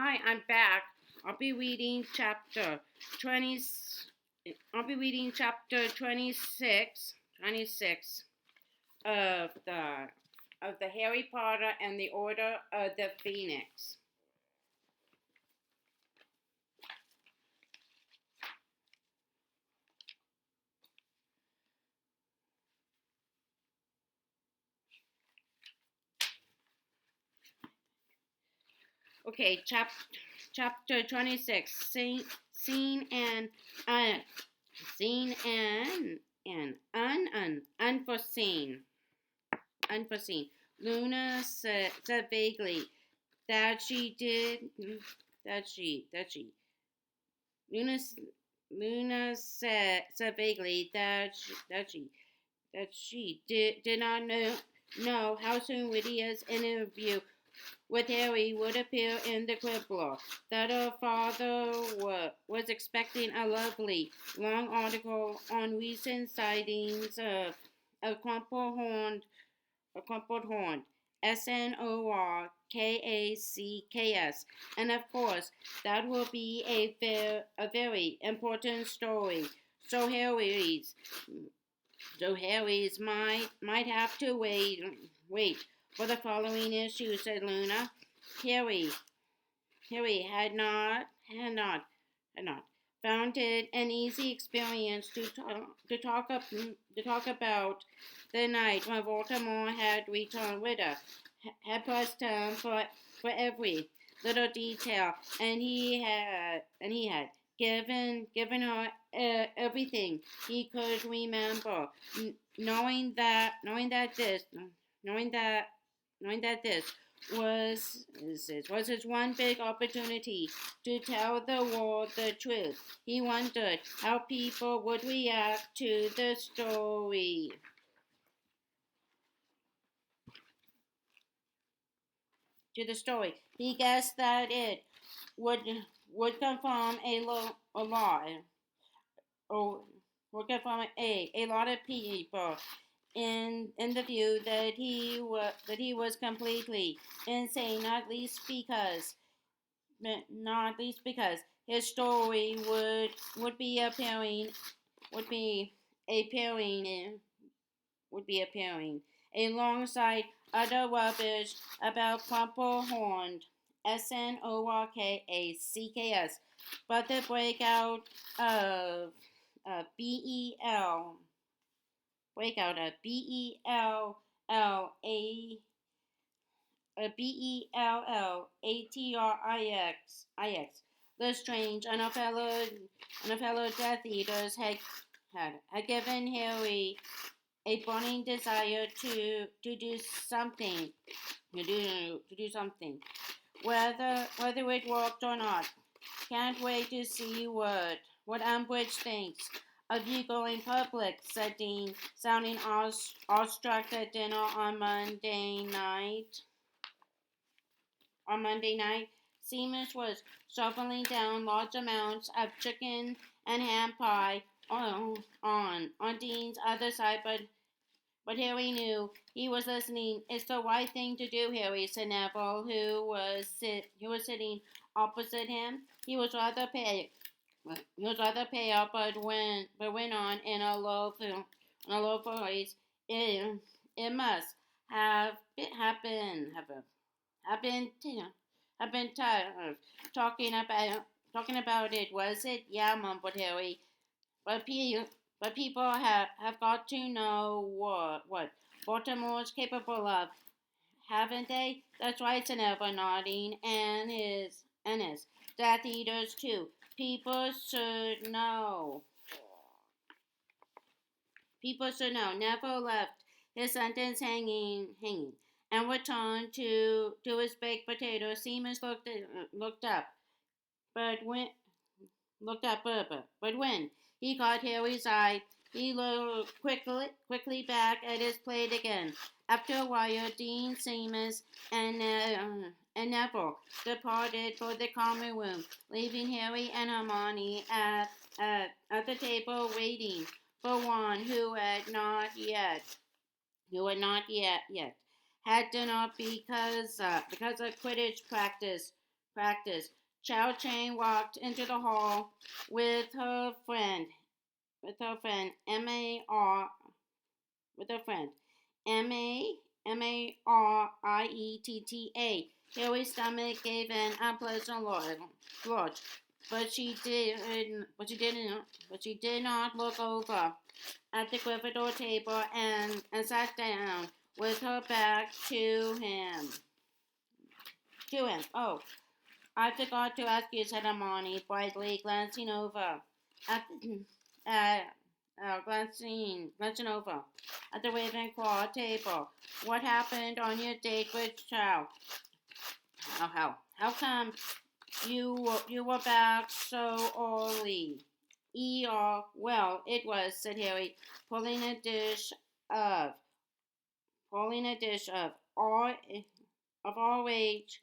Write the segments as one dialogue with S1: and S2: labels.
S1: Hi, I'm back. I'll be reading chapter 20. I'll be reading chapter 26 of the Harry Potter and the Order of the Phoenix. Okay, chapter 26. Scene and un, scene and unforeseen. Luna said vaguely that she did that she Luna Luna said vaguely that she did not know how soon Lydia's interview with Harry would appear in the Quibbler, that her father was expecting a lovely, long article on recent sightings of a crumpled horn, Snorkacks, and of course that will be a very important story. So Harry's might have to wait for the following issue, said Luna. Harry Harry had not found it an easy experience to talk about the night when Baltimore had returned with her, had pressed him for every little detail, and he had given her everything he could remember, knowing that this was his one big opportunity to tell the world the truth. He wondered how people would react to the story. He guessed that it would would confirm a lot, or would confirm a lot of people in the view that he was completely insane, not least because his story would be appearing would be appearing would be appearing alongside other rubbish about crumple horned Snorkacks, but the breakout of Bellaatrix. The strange and a fellow Death Eaters had given Harry a burning desire to do something, to do something, whether it worked or not. Can't wait to see what Umbridge thinks of you going public, said Dean, sounding awestruck at dinner on Monday night, Seamus was shoveling down large amounts of chicken and ham pie on Dean's other side, but Harry knew he was listening. It's the right thing to do, Harry, said Neville, who was sitting opposite him. He was rather pale, but went on in a low voice. It must have been tired of talking about it, was it? Yeah, mumbled Harry. But people have got to know what Baltimore's capable of, haven't they? That's right, said Neville, nodding, and his Death Eaters too. People should know. People should know. Neville left his sentence hanging, and returned to his baked potato. Seamus looked up, but when he caught Harry's eye, he looked quickly back at his plate again. After a while, Dean, Seamus, and Neville departed for the common room, leaving Harry and Hermione at the table waiting for one who had not yet had dinner because of Quidditch practice practice. Chow Chang walked into the hall with her friend, M-A-R, with her friend, M-A-R-I-E-T-T-A. Harry's stomach gave an unpleasant lurch, but she did not look over at the Gryffindor table and sat down with her back to him. Oh, I forgot to ask you, said Hermione, brightly glancing over at the, glancing over at the Ravenclaw table. What happened on your date with Chow? How come you were back so early? Well, it was, said Harry, pulling a dish of all rage.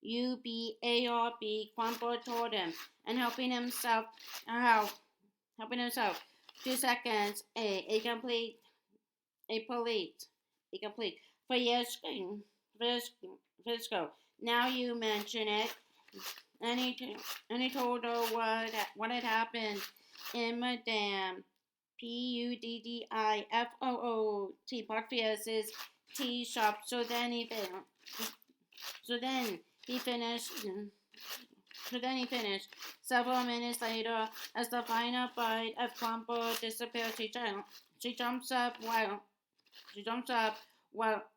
S1: UBARB crumpled toward him and helping himself. 2 seconds, a complete, a complete. Frisco. Now you mention it, and he told her what had happened in Madame Puddifooot Potfierce's tea shop. So then he finished. So then he finished. Several minutes later, as the final bite of crumble disappeared, she jumps up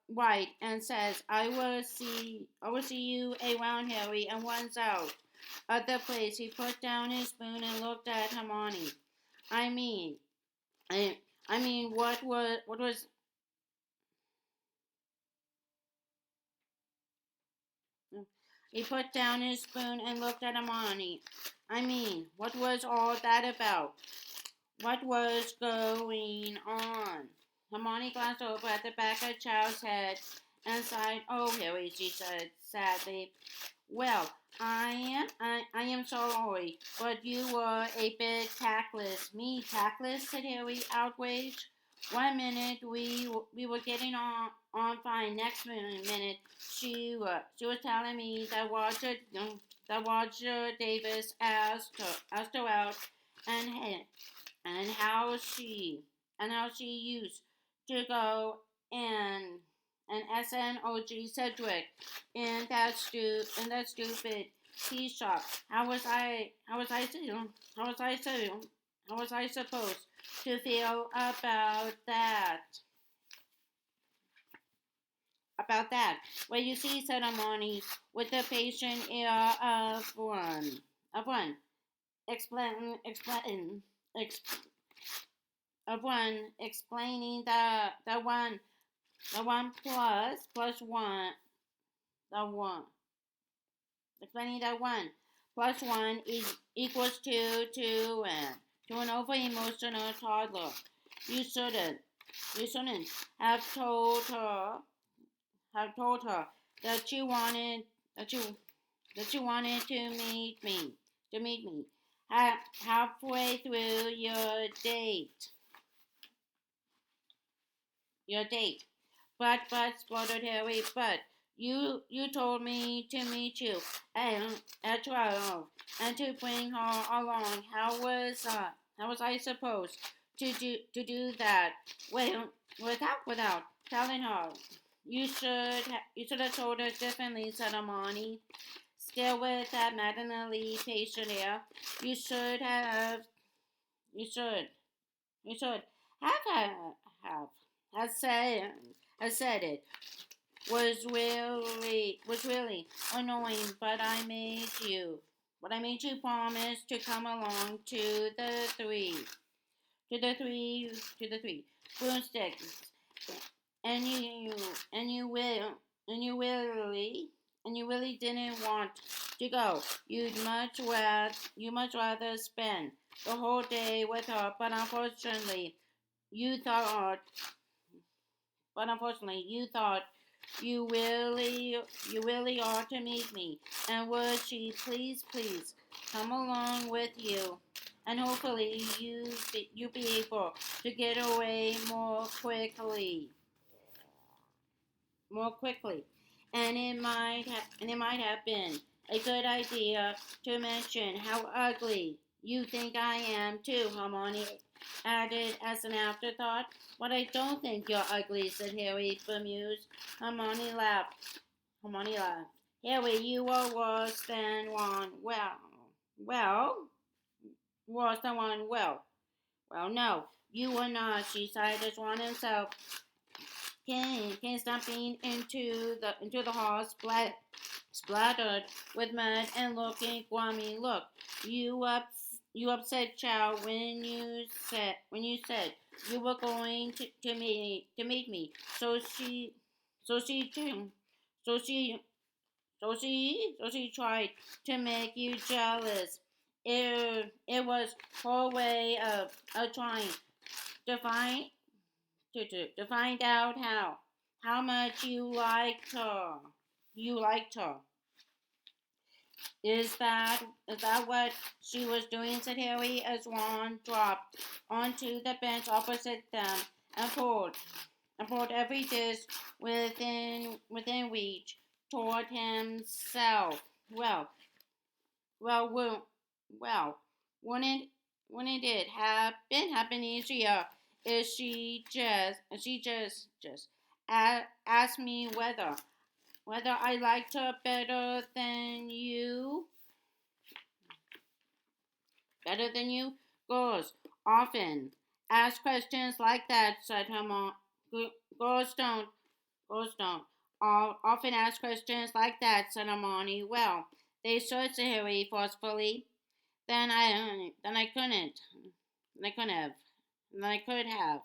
S1: white and says, I will see you around, Harry, and runs out of the place. He put down his spoon and looked at Hermione. I mean, what was He put down his spoon and looked at Hermione. What was all that about? What was going on? Hermione glanced over at the back of Chow's head and sighed. Oh, Harry, she said sadly. Well, I am sorry, but you were a bit tactless. Me tactless? Said Harry, outraged. 1 minute we were getting on fine. Next minute she was telling me that Roger Davis asked her out, and and how she used to go and SNOG Cedric in that stupid tea shop. How was I supposed to feel about that? Well, you see, said Hermione with the patient air of one explaining the one plus one the one explaining that 1 plus 1 is equals to an over emotional toddler. You shouldn't have told her that you wanted to meet me halfway through your date. But, spluttered Harry, but you told me to meet you at 12 and to bring her along. How was I supposed to do that? Well, without telling her. You should have told her differently, said Hermione, still with that maddeningly patient air. You should have you should have said it was really annoying, but I made you promise to come along to the three broomsticks, and you really didn't want to go. You much rather spend the whole day with her, but you thought you really ought to meet me. And would she please come along with you? And hopefully you be able to get away more quickly. And it might have been a good idea to mention how ugly you think I am too, Hermione added as an afterthought. But I don't think you're ugly, said Harry, bemused. Hermione laughed. Hermione laughed. Harry, you are worse than one. Well, worse than one. Well, no, you were not. She sighed as Ron himself came stomping into the hall, splattered with mud and looking grimy. Look, you upset Chow when you said you were going to meet me. So she so she so she tried to make you jealous. It was her way of trying to find to find out how much you liked her. You liked her. Is that what she was doing? Said Harry as Ron dropped onto the bench opposite them and pulled every disc within reach toward himself. Well, well, well, well. Wouldn't wouldn't it have been happen easier if she just asked me whether I liked her better than you girls often ask questions like that, said her mom. Girls don't girls don't often ask questions like that, said Hermione. Well, they should, said Harry forcefully. Then I couldn't. Then I couldn't have. Then I could have.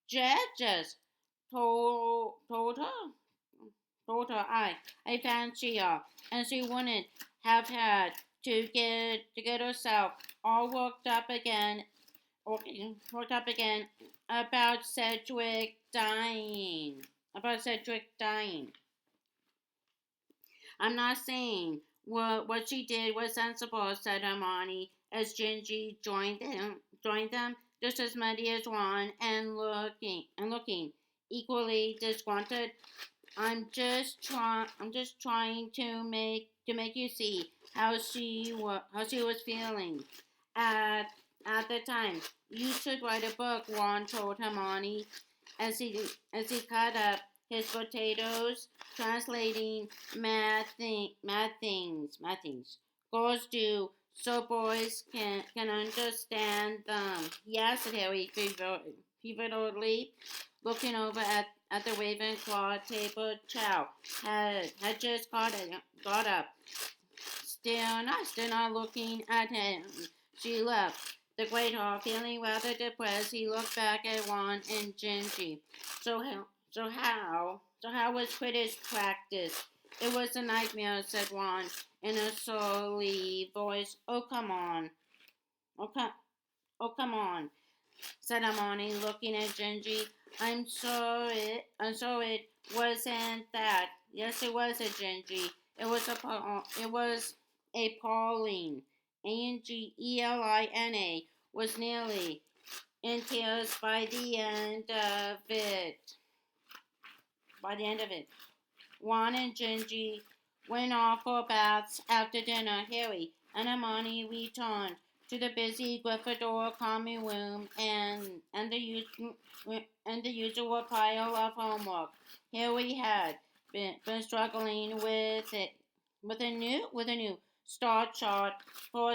S1: Just told her I fancy her, and she wouldn't have had to get herself all worked up again about Cedric dying. About Cedric dying. I'm not saying what she did was sensible, said Hermione, as Gingy joined them just as muddy as Ron and looking equally disgruntled. I'm just trying to make you see how she was feeling at at the time. You should write a book, Ron told Hermione as he cut up his potatoes, translating mad things. Girls do, so boys can understand them. Yes, said Harry feverishly, looking over at the Ravenclaw table. Chow had just got up, still not looking at him. She left the great hall, feeling rather depressed. He looked back at Ron and Gingy. So how, so how was Quidditch practice? It was a nightmare, said Ron in a surly voice. Oh, come on. Oh, come on, said Hermione, looking at Gingy. I'm sure it wasn't that. Yes, it was a Gingy. It was appalling. Angelina was nearly in tears by the end of it. By the end of it, Ron and Gingy went off for baths after dinner. Harry and Hermione returned to the busy Gryffindor common room and the usual pile of homework. Harry had been struggling with a new star chart for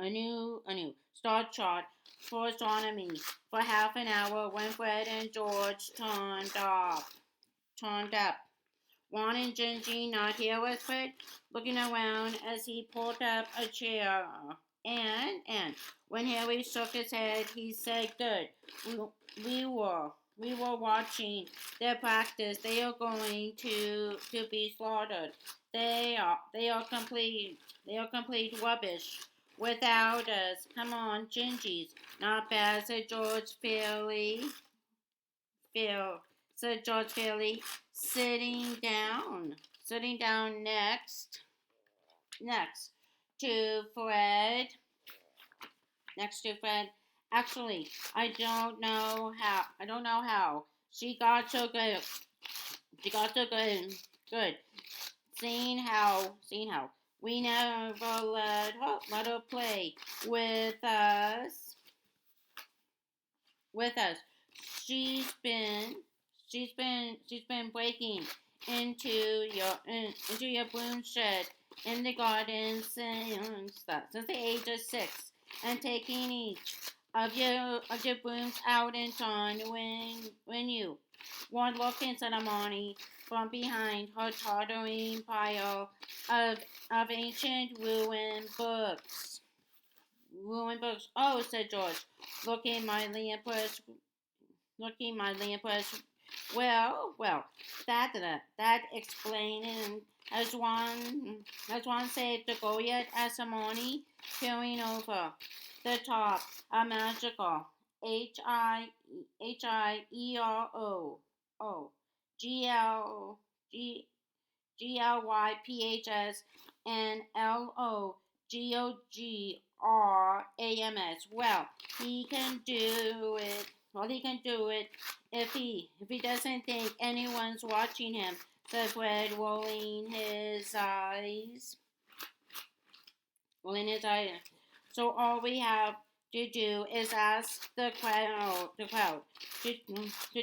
S1: a new star chart for astronomy for half an hour when Fred and George turned up. Ron and Gingy not here with Fred, looking around as he pulled up a chair. And when Harry shook his head, he said, "Good. We were watching their practice. They are going to be slaughtered. They are complete rubbish without us. Come on, Gingy's not bad," Phil, said George fairly, sitting down next to Fred, next to Fred. Actually, I don't know how she got so good. She got so good Good. Seeing how we never let her play with us. With us, she's been she's been breaking into your broom shed in the garden since the age of 6, and taking each of your brooms out in turn when you one look into the morning from behind her tottering pile of ancient ruined books. Oh, said George, looking mildly impressed. Looking mildly impressed. Well, that explaining has one saved the go yet? Asked Hermione, peering over the top. A magical Hiero G L G Glyphs and Lograms. Well, he can do it. Well, he can do it if he doesn't think anyone's watching him," said Fred, rolling his eyes. "So all we have to do is ask the crowd to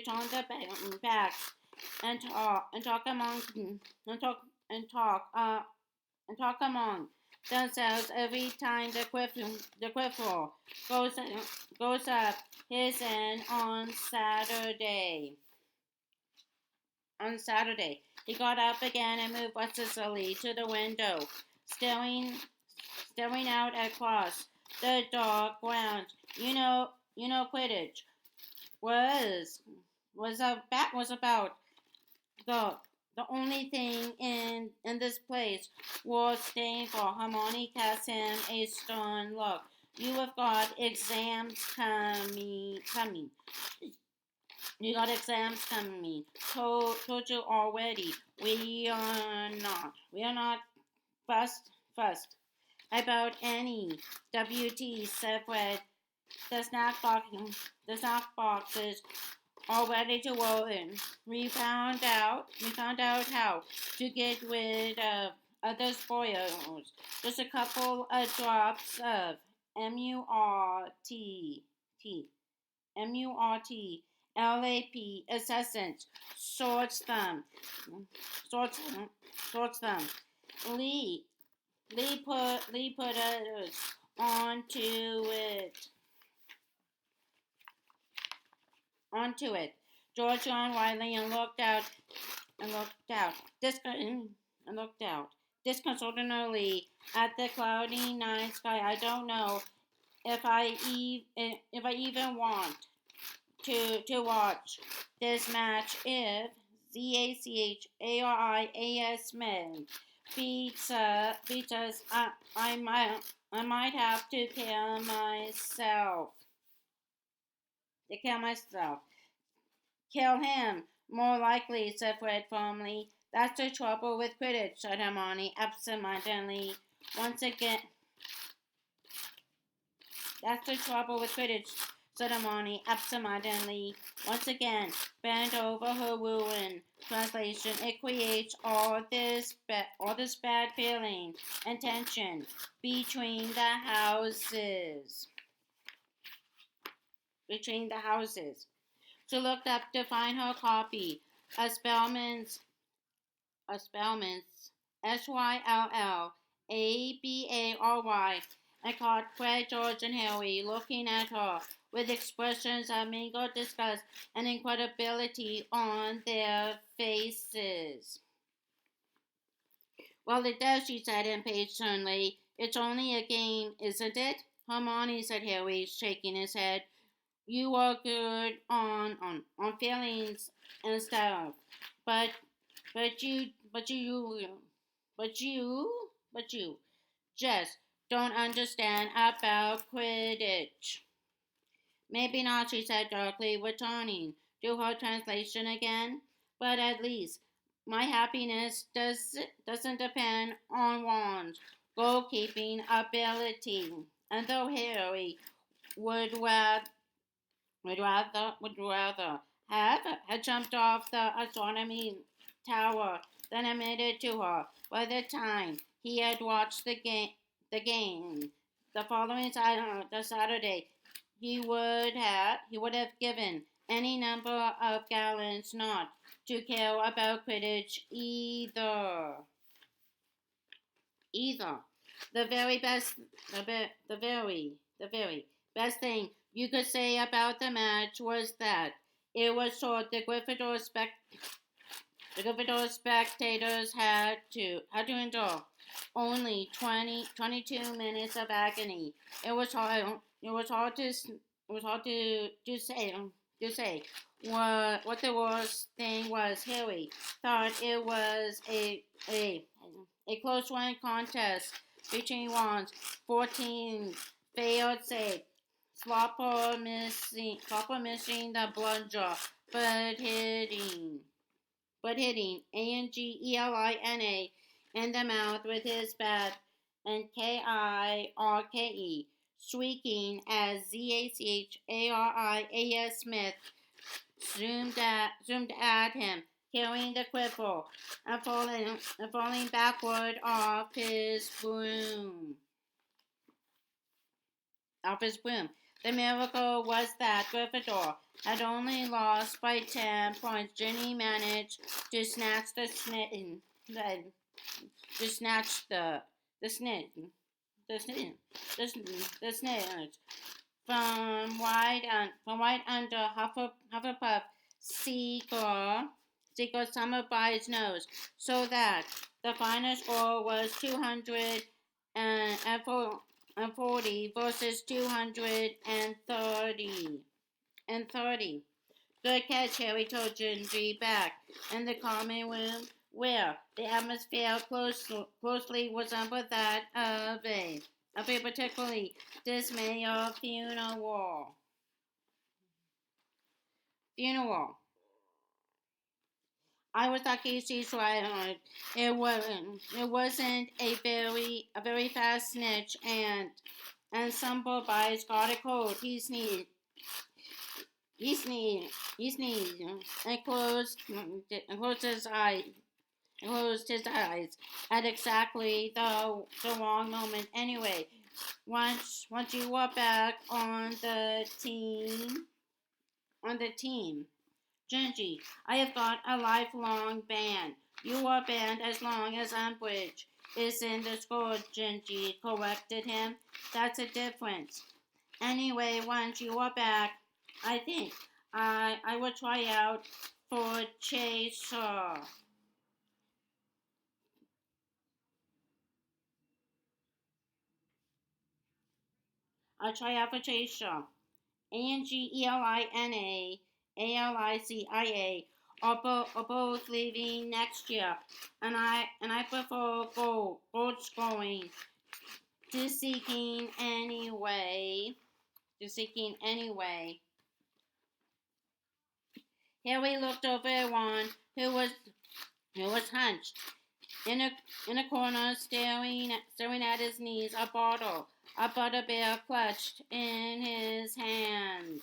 S1: turn their backs and talk among and talk and talk and talk among themselves every time the quiffle goes up his end on Saturday. On Saturday, he got up again and moved restlessly to the window, staring out across the dark grounds. Quidditch was was about the the only thing in this place worth staying for. Hermione cast him a stern look. You have got exams coming. You got exams coming. Told you already. We are not. We are not fussed about any WT separate. The snack boxes all ready to roll in. We found out how to get rid of other spoils. Just a couple of drops of MURT MURT assessment sorts sorts them. Lee Lee put us onto it. George yawned widely and looked out, disconsolately at the cloudy night sky. I don't know if I even want to watch this match if Zacharias men beats us. I might have to kill myself. Kill him, more likely, said Fred firmly. That's the trouble with Quidditch, said Hermione absentmindedly. Once again, that's the trouble with Quidditch, said Hermione absentmindedly. Once again, bent over her ruin. Translation: It creates all this bad feeling and tension between the houses. Between the houses. She looked up to find her copy. A Spellman's Syllabary, and caught Fred, George, and Harry looking at her with expressions of mingled disgust and incredibility on their faces. "Well, it does," she said impatiently. "It's only a game, isn't it?" "Hermione," said Harry, shaking his head. "You are good on feelings and stuff, but but you but you but you but you just don't understand about Quidditch." "Maybe not," she said darkly, returning to her translation again. "But at least my happiness doesn't depend on one's goalkeeping ability." And though Harry would rather would rather have had jumped off the astronomy tower then admitted to her. By the time he had watched the game, the following Saturday, he would have given any number of gallons not to care about Quidditch either. The very best, the very best thing you could say about the match was that it was short. The Gryffindor spectators had to endure only 22 minutes of agony. It was hard. It was hard to say what the worst thing was. Harry thought it was a close one contest between wands. 14 failed save. Slopper missing the plunger, but hitting Angelina in the mouth with his bat, and Kirke, squeaking as Zacharias Smith zoomed at him, carrying the cripple and falling backward off his broom. The miracle was that Gryffindor had only lost by 10 points. Ginny managed to snatch the snitch from right under Hufflepuff Seeker Summerby's nose, so that the final score was 240 versus 230. Good catch, Harry told Gingy back in the common room, where the atmosphere closely resembled that of a particularly dismaying funeral. I was lucky she's right. It wasn't a very fast snitch, and some boys got a cold. He sneezed and closed his eyes at exactly the wrong moment. Anyway, once you were back on the team, Gingy, I have got a lifelong ban. You are banned as long as Umbridge is in the school, Gingy corrected him. That's a difference. Anyway, once you are back, I think I will try out for Chaser. I'll try out for Chaser. Angelina Alicia are both leaving next year, and I prefer gold scoring to seeking anyway. Harry looked over at Ron, who was hunched in a corner, staring at his knees. A bottle, a butterbeer clutched in his hand.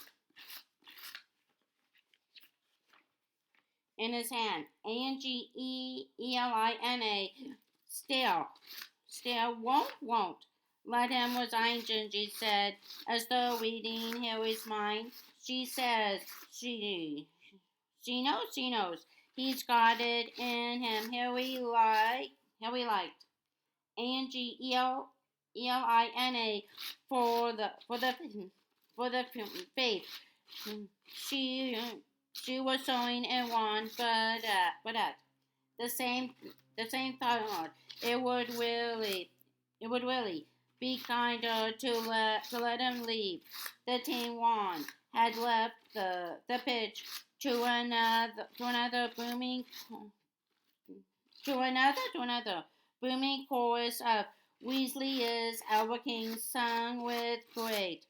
S1: Angelina still won't let him resign, Gingy said, as though reading Harry's mind. She says she knows. He's got it in him. Harry liked Angelina for the faith she she was sewing in one, but at the same thought, it would really be kinder to let him leave. The team won had left the pitch to another booming chorus of Weasley is our king, sung with great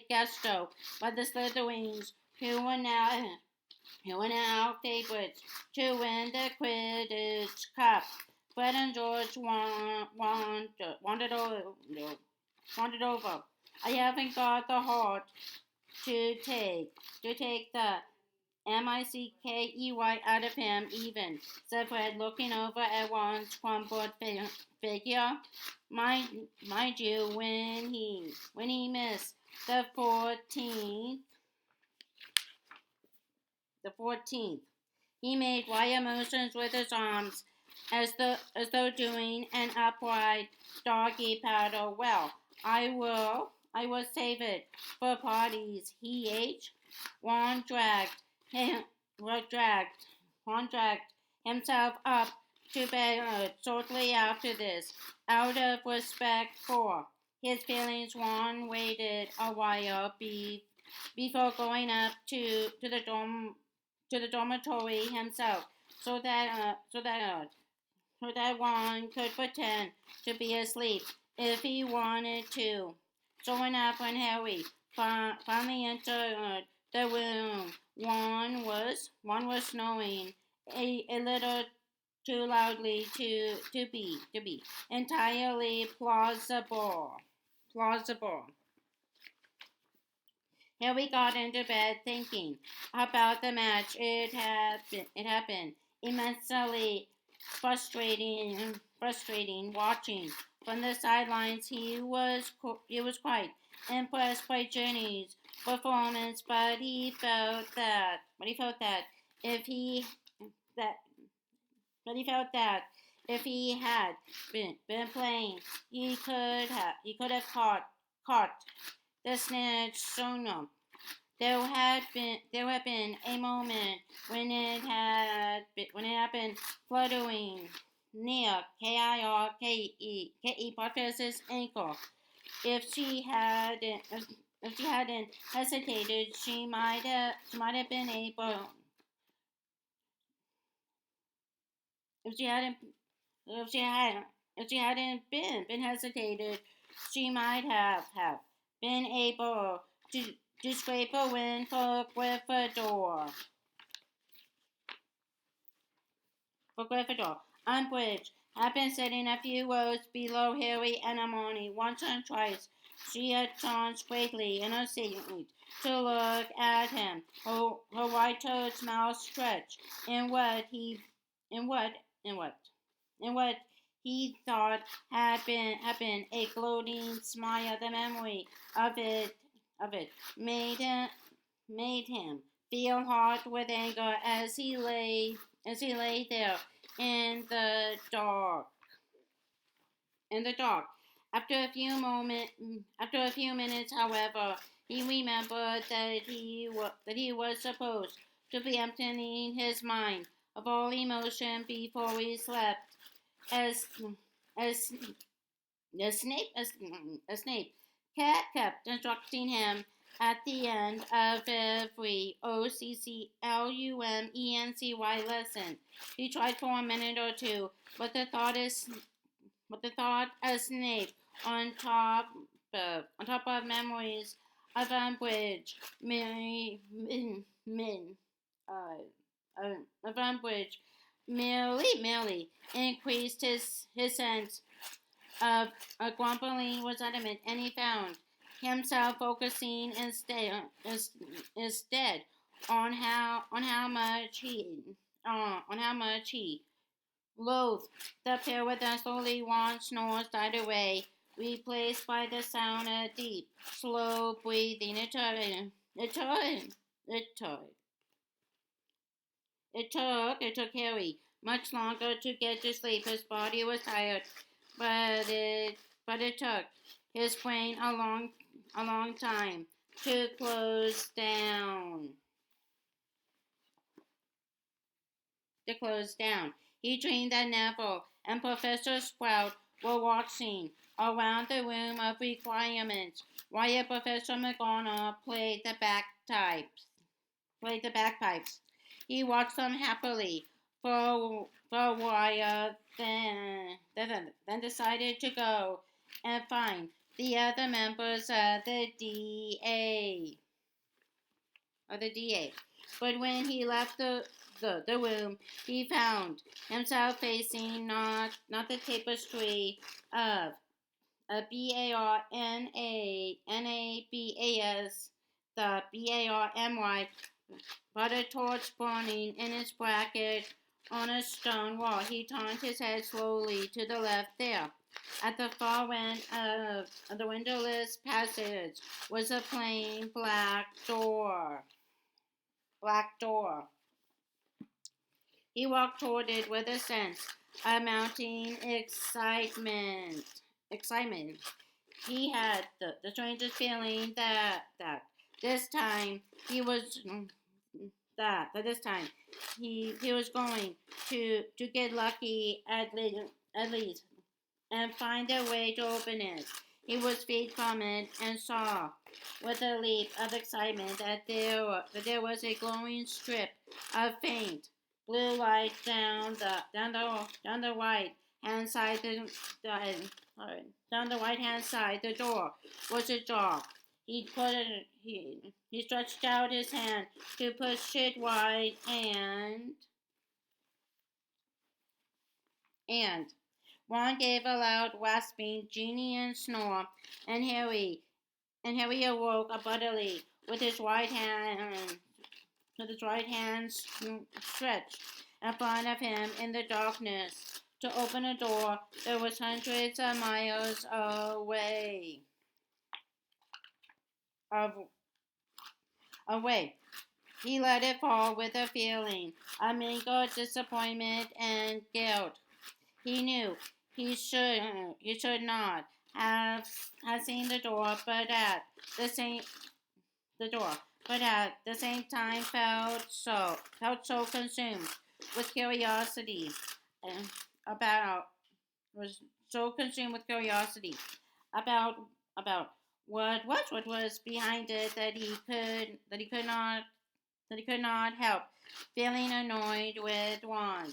S1: gusto by the Slytherins, who were now favorites to win the Quidditch Cup. Fred and George wandered over. I haven't got the heart to take Mickey out of him even, said Fred, looking over at Juan's crumpled figure. Mind you, when he missed the 14th, he made wire motions with his arms as though doing an upright doggy paddle. Well, I will save it for parties. Juan dragged him, dragged, Juan dragged himself up to bed shortly after this. Out of respect for his feelings, Juan waited a while before going up to the dormitory himself, so that Juan could pretend to be asleep if he wanted to. Sure enough, when Harry finally entered the room, Juan was snoring a little too loudly to be entirely plausible. Plausible. Harry got into bed thinking about the match. It had been immensely frustrating watching from the sidelines. He was quite impressed by Jenny's performance, but he felt that if he that he felt that if he had been playing, he could have caught the snitch sooner. There had been a moment when it had been fluttering near K.E. Potter's ankle. If she hadn't hesitated, she might have been able. If she hadn't if she had if she hadn't been hesitated, she might have been able to scrape a win for Gryffindor. Umbridge had been sitting a few rows below Harry and Hermione. Once or twice she had turned straightly in her seat to look at him, her white-toed mouth stretched in in what, in what he thought had been a gloating smile. The memory of it made him feel hot with anger as he lay there in the dark. In the dark. After a few minutes, however, he remembered that he was supposed to be emptying his mind of all emotion before he slept. As as as Snape kept instructing him at the end of every OCCLUMENCY lesson. He tried for a minute or two, but the thought of Snape on top of memories of Umbridge, of Umbridge, merely increased his sense of grumbling resentment, and he found himself focusing instead on how much he loathed the pair. With a slowly one snores died away, replaced by the sound of deep, slow breathing. It took Harry much longer to get to sleep. His body was tired, but it took his brain a long time to close down. He dreamed that Neville and Professor Sprout were watching around the room of requirements while Professor McGonagall played the bagpipes. He watched them happily for a while, then decided to go and find the other members of the DA. But when he left the room, he found himself facing not the tapestry of a BARNABAS, the BARMY, but a torch burning in its bracket on a stone wall. He turned his head slowly to the left there. At the far end of the windowless passage was a plain black door. Black door. He walked toward it with a sense of mounting excitement. He had the strangest feeling that this time he was that this time he was going to get lucky at least and find a way to open it. He was freed from it and saw with a leap of excitement that there was a glowing strip of faint blue light down the right hand side down the right hand side. The door was ajar. He stretched out his hand to push it wide and Ron gave a loud rasping Genian snore, and Harry awoke abruptly with his right hand stretched in front of him in the darkness to open a door that was hundreds of miles away. Away. He let it fall with a feeling of mingled disappointment and guilt. He knew he should not have seen the door, but at the same time felt so consumed with curiosity about was so consumed with curiosity about about what was behind it that he could not help feeling annoyed with Ron.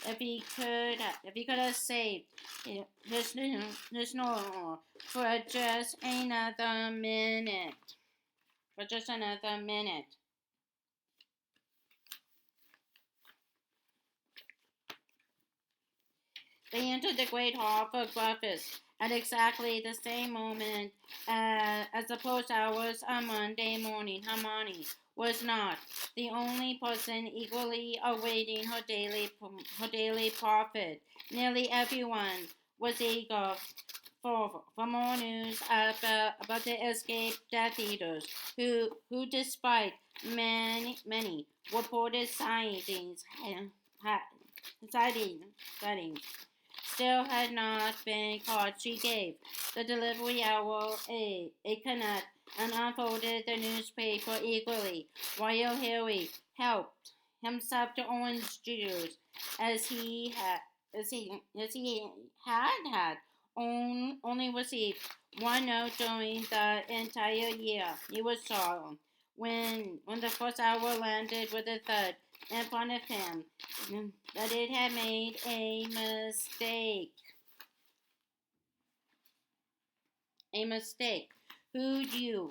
S1: If he could have saved his snore for just another minute. For just another minute. They entered the great hall for breakfast at exactly the same moment as the post hours on Monday morning. Hermione was not the only person eagerly awaiting her daily profit. Nearly everyone was eager for more news about the escaped Death Eaters, who despite many reported sightings, still had not been caught. She gave the delivery hour a canet and unfolded the newspaper eagerly, while Harry helped himself to orange juice as he had only received one note during the entire year. He was sorry when the first hour landed with a thud in front of him that it had made a mistake. A mistake. Who you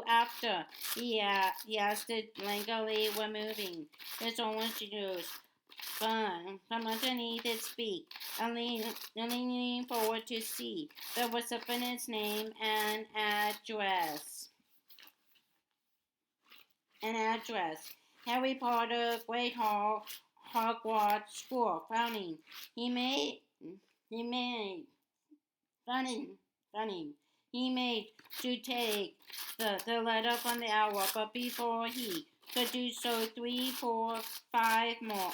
S1: after? He asked it languidly, removing his orange juice from underneath its beak and leaning forward to see the recipient's name and address. Harry Potter, Great Hall, Hogwarts School. Frowning. He made Frowning. He made to take the letter from the hour, but before he could do so, 3, 4, 5 more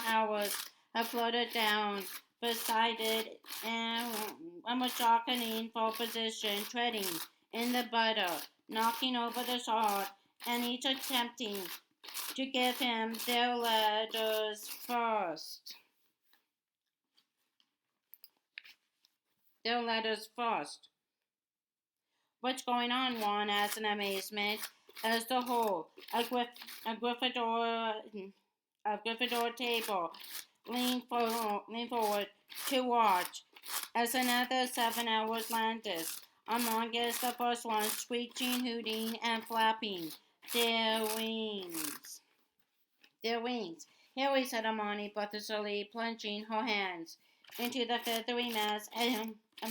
S1: hours have floated down beside it and was darkening for position, treading in the butter, knocking over the salt, and each attempting to give him their letters first. What's going on, Ron asked in amazement, as the whole of Gryffindor table leaned forward to watch as another 7 hours landed among us, the first ones screeching, hooting, and flapping their wings. Harry, said Hermione breathlessly, plunging her hands into the feathery mass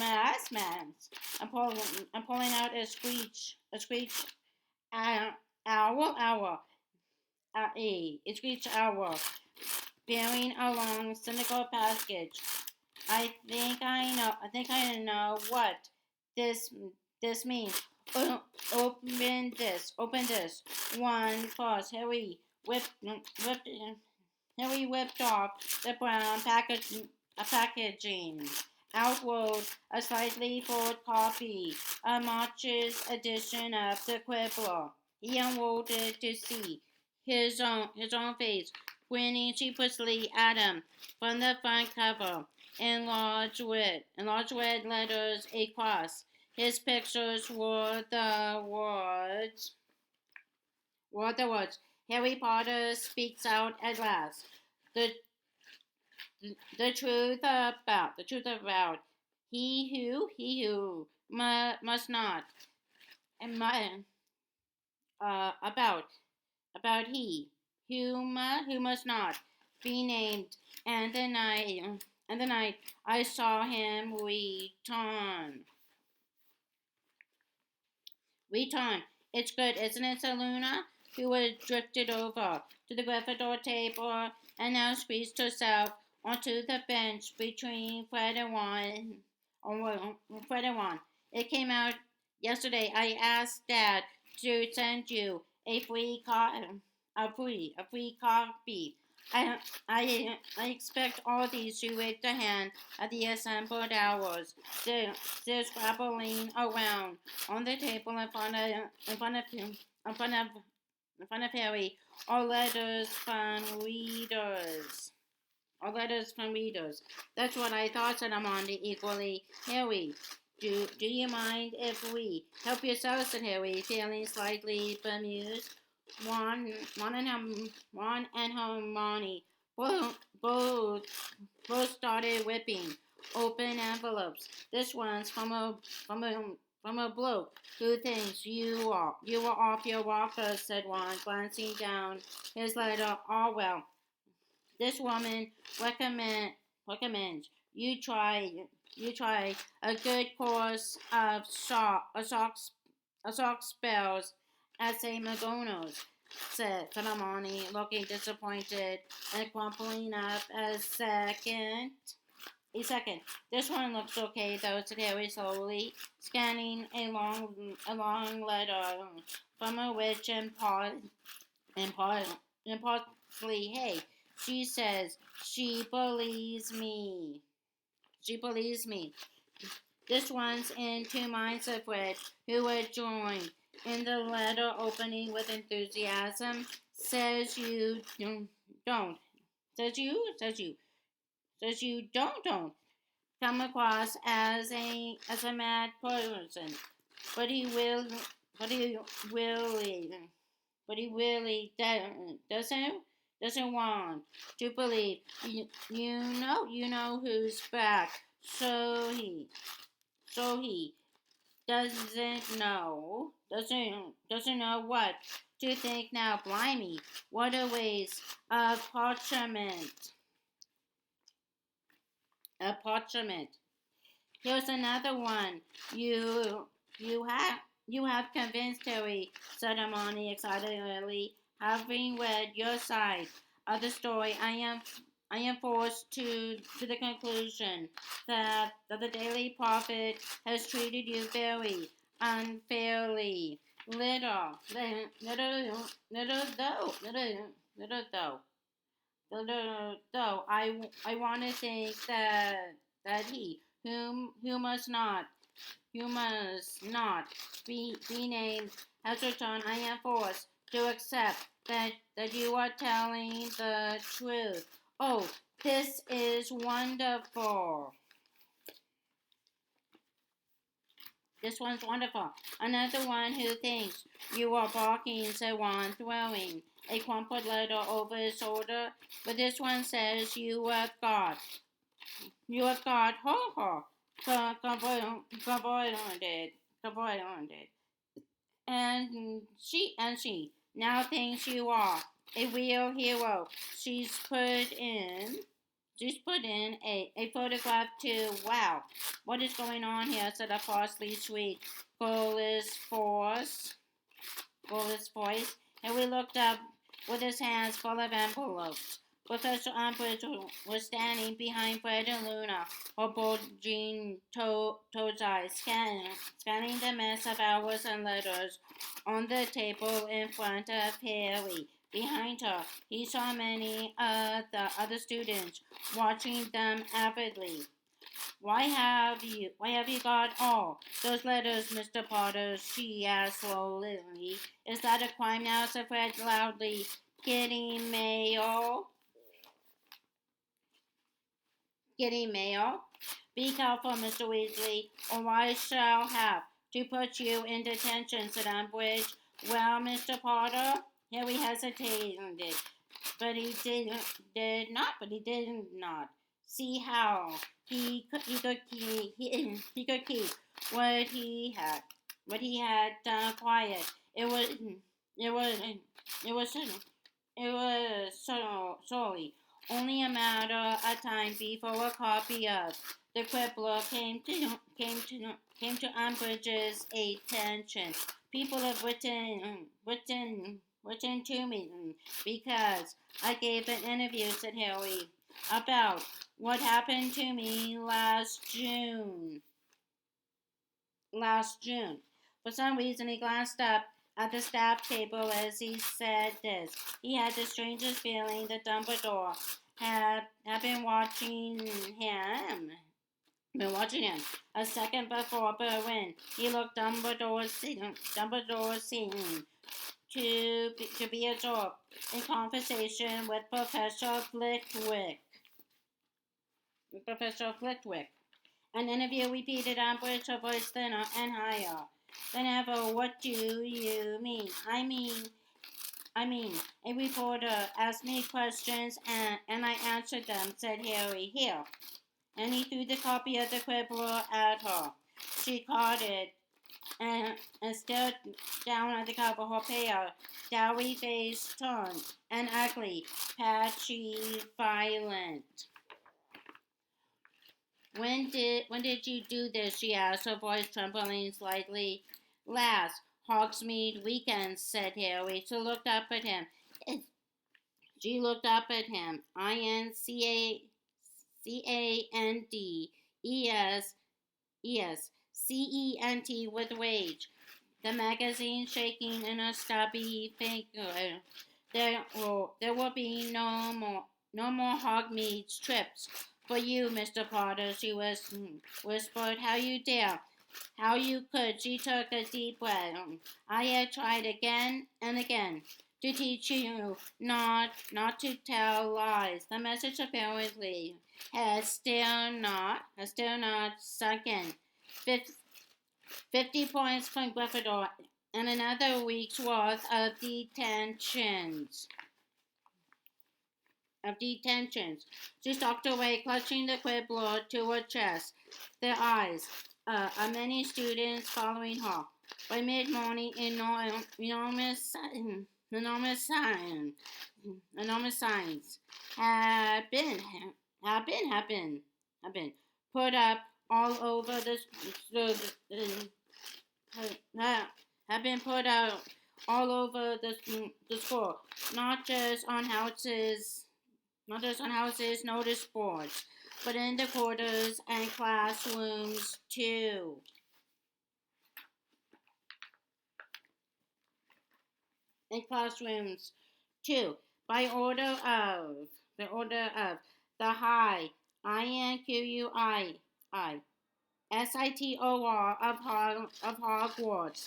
S1: ass mask. I'm pulling out a screech, owl, owl, a screech owl, bearing a long cynical package. I know what this this means. Open this. One pause. Harry whipped off the brown packaging. Out rolled a slightly folded copy, a March's edition of the Quibbler. He unrolled it to see his own face, grinning sheepishly at him from the front cover in large red letters across. His pictures were the words. Harry Potter speaks out at last. The the truth about he who must not and about he who must not be named, and the night I saw him return. It's good, isn't it, said Luna, who had drifted over to the Gryffindor table and now squeezed herself onto the bench between Fred and Ron. It came out yesterday. I asked Dad to send you a free copy. I expect all these to wave the hand at the assembled hours. They're scrabbling around on the table in front of Harry. All letters from readers. All letters from readers. That's what I thought, said Amanda equally. Harry, do you mind if we help yourself, said Harry, feeling slightly bemused. Ron and Hermione both, both started whipping open envelopes. This one's from a bloke who thinks you were off your rocker, said Ron, glancing down his letter. Oh well, this woman recommends you try a good course of sock spells at St. McGonagall's, said Hermione, looking disappointed and crumpling up a second. This one looks okay, though, said Harry slowly, scanning a long letter from a witch and possibly, hey, she says she believes me. She believes me. This one's in 2 minds, said Fred, who had joined in the letter opening with enthusiasm. Says you don't. Says you don't come across as a mad person, but he will, but he really, but he really doesn't want to believe. You know who's back. So he doesn't know what to think now. Blimey, what a waste of parchment. Here's another one. You have convinced Harry, said Hermione excitedly. Having read your side of the story, I am forced to the conclusion that the Daily Prophet has treated you very unfairly. Little though, I want to think that he who must not be named has returned. I am forced to accept that you are telling the truth. Oh, this is wonderful. This one's wonderful. Another one who thinks you are barking, said Ron, throwing a crumpled letter over his shoulder. But this one says you have got, ho, converted. And she now thinks you are a real hero. She's put in Just put in a photograph too. Wow, what is going on here? Said a falsely sweet, girlish voice, and we looked up with his hands full of envelopes. Professor Umbridge was standing behind Fred and Luna, her bulging toad's eyes, scanning the mess of hours and letters on the table in front of Harry. Behind her, he saw many of the other students watching them avidly. Why have you got all those letters, Mr. Potter? She asked slowly. Is that a crime now? Said Fred loudly. Getting mail? Getting mail? Be careful, Mr. Weasley, or I shall have to put you in detention, said Umbridge. Well, Mr. Potter, Harry hesitated, but he did not see how he could keep what he had done quiet. It was it was solely only a matter of time before a copy of the Quibbler came to Umbridge's attention. People have written to me because I gave an interview, said Harry, about what happened to me last June. Last June. For some reason, he glanced up at the staff table as he said this. He had the strangest feeling that Dumbledore had been watching him. A second before, but when he looked Dumbledore seemed to be absorbed in conversation with Professor Flitwick. An interview repeated Umbridge, her voice thinner and higher than ever. What do you mean? I mean, a reporter asked me questions and I answered them, said Harry. Here. And he threw the copy of the Quibbler at her. She caught it and stared down at the cover. Her pale, dowry face turned and ugly, patchy, violent. When did you do this? She asked, her voice trembling slightly. Last Hogsmeade weekend, said Harry. She looked up at him. Incandescent with rage. The magazine shaking in a stubby finger. There will be no more Hogsmeade trips for you, Mr. Potter, she whispered. How you dare? How you could? She took a deep breath. I have tried again and again to teach you not to tell lies. The message apparently has still not sunk in. 50 points from Gryffindor and another week's worth of detentions. She stalked away, clutching the Quibbler to her chest, their eyes of many students following her. By mid-morning, enormous signs had been put up all over the school, not just on houses notice boards, but in the quarters and classrooms too. By order of the High INQUI SITOR of Hogwarts.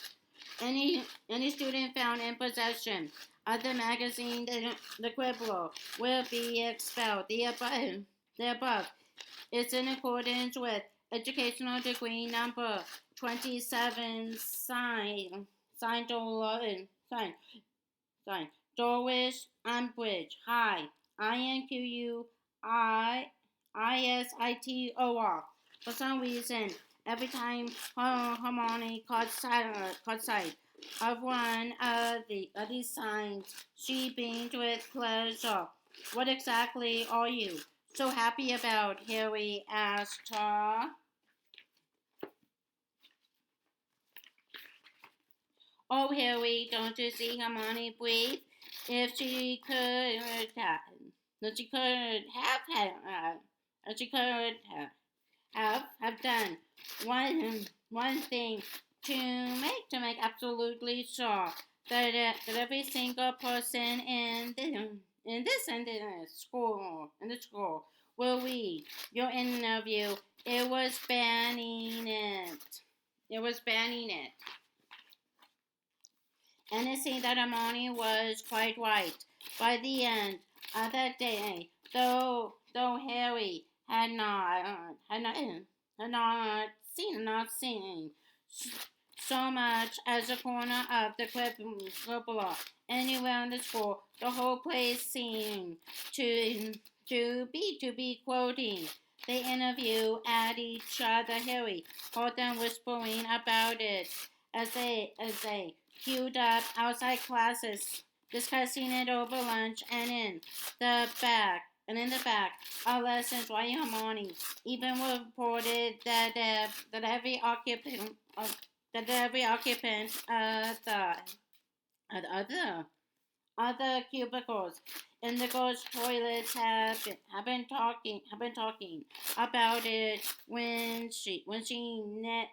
S1: Any student found in possession of the magazine The Quibbler will be expelled. The above is in accordance with educational degree number 27 signed Dorish Umbridge High INQUISITOR. For some reason, every time Hermione caught sight of one of these signs, she beamed with pleasure. What exactly are you? so happy about? Harry asked her. Oh, Harry, don't you see Hermione breathe? If she could have, if she could if she could have done one thing to make absolutely sure that every single person in the school will read your interview. It was banning it. It was banning it. And it seemed that Hermione was quite right. By the end of that day, though Harry had not seen so much as a corner of the cupola anywhere in the school, the whole place seemed to to be quoting the interview at each other. Harry heard them whispering about it as they queued up outside classes, discussing it over lunch, in the back, our lessons, Why Hermione even reported that every occupant of the other cubicles in the girls' toilets have been talking about it when she nipped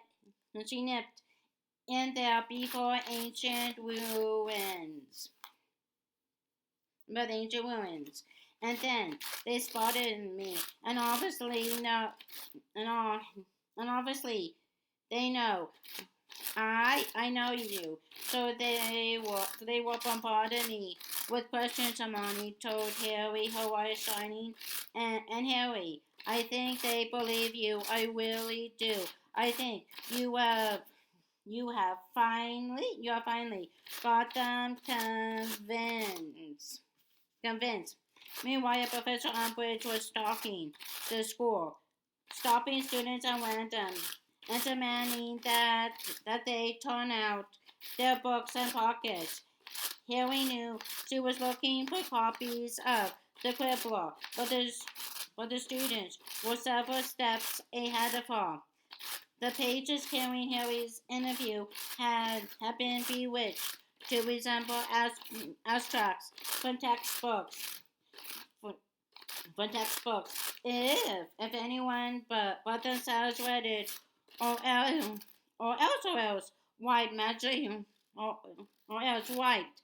S1: in there before ancient ruins. And then they spotted me, and and, all, and obviously they know I know you. So they were bombarding me with questions. Hermione told Harry, her eyes shining, and Harry, I think they believe you. I really do. I think you have finally got them convinced. Meanwhile, Professor Umbridge was stalking the school, stopping students at random and demanding that they turn out their books and pockets. Harry knew she was looking for copies of the Quibbler, but the students were several steps ahead of her. The pages carrying Harry's interview had been bewitched to resemble abstracts from textbooks. From textbooks. If anyone but themselves read it, or else, or else white magic, or, or else wiped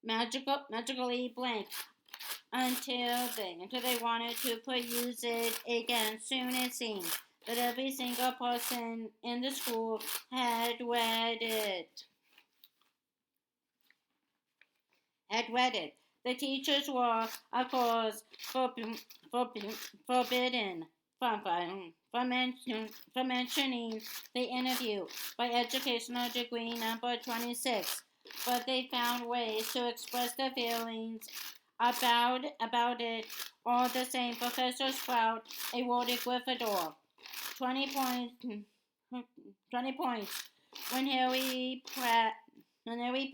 S1: magically blank until they wanted to use it again. Soon it seemed that every single person in the school had read it. The teachers were, of course, forbidden from mentioning the interview by educational degree number 26, but they found ways to express their feelings about it all the same. Professor Sprout awarded Gryffindor 20 points 20 points when Harry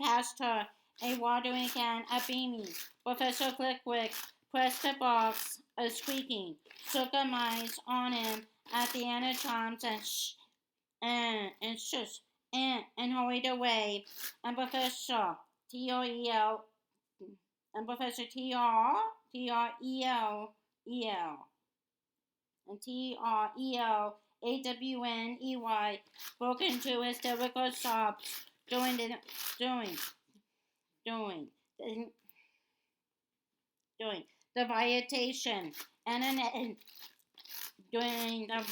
S1: passed her a watering can of beanie. Professor Clickwick pressed the box, squeaking, took a mice on him at the end of times and shush and hurried away. And Professor T-R-E-L and Professor T-R-E-L and Trellawney broke into hysterical sobs during the during during the, during the visitation and during the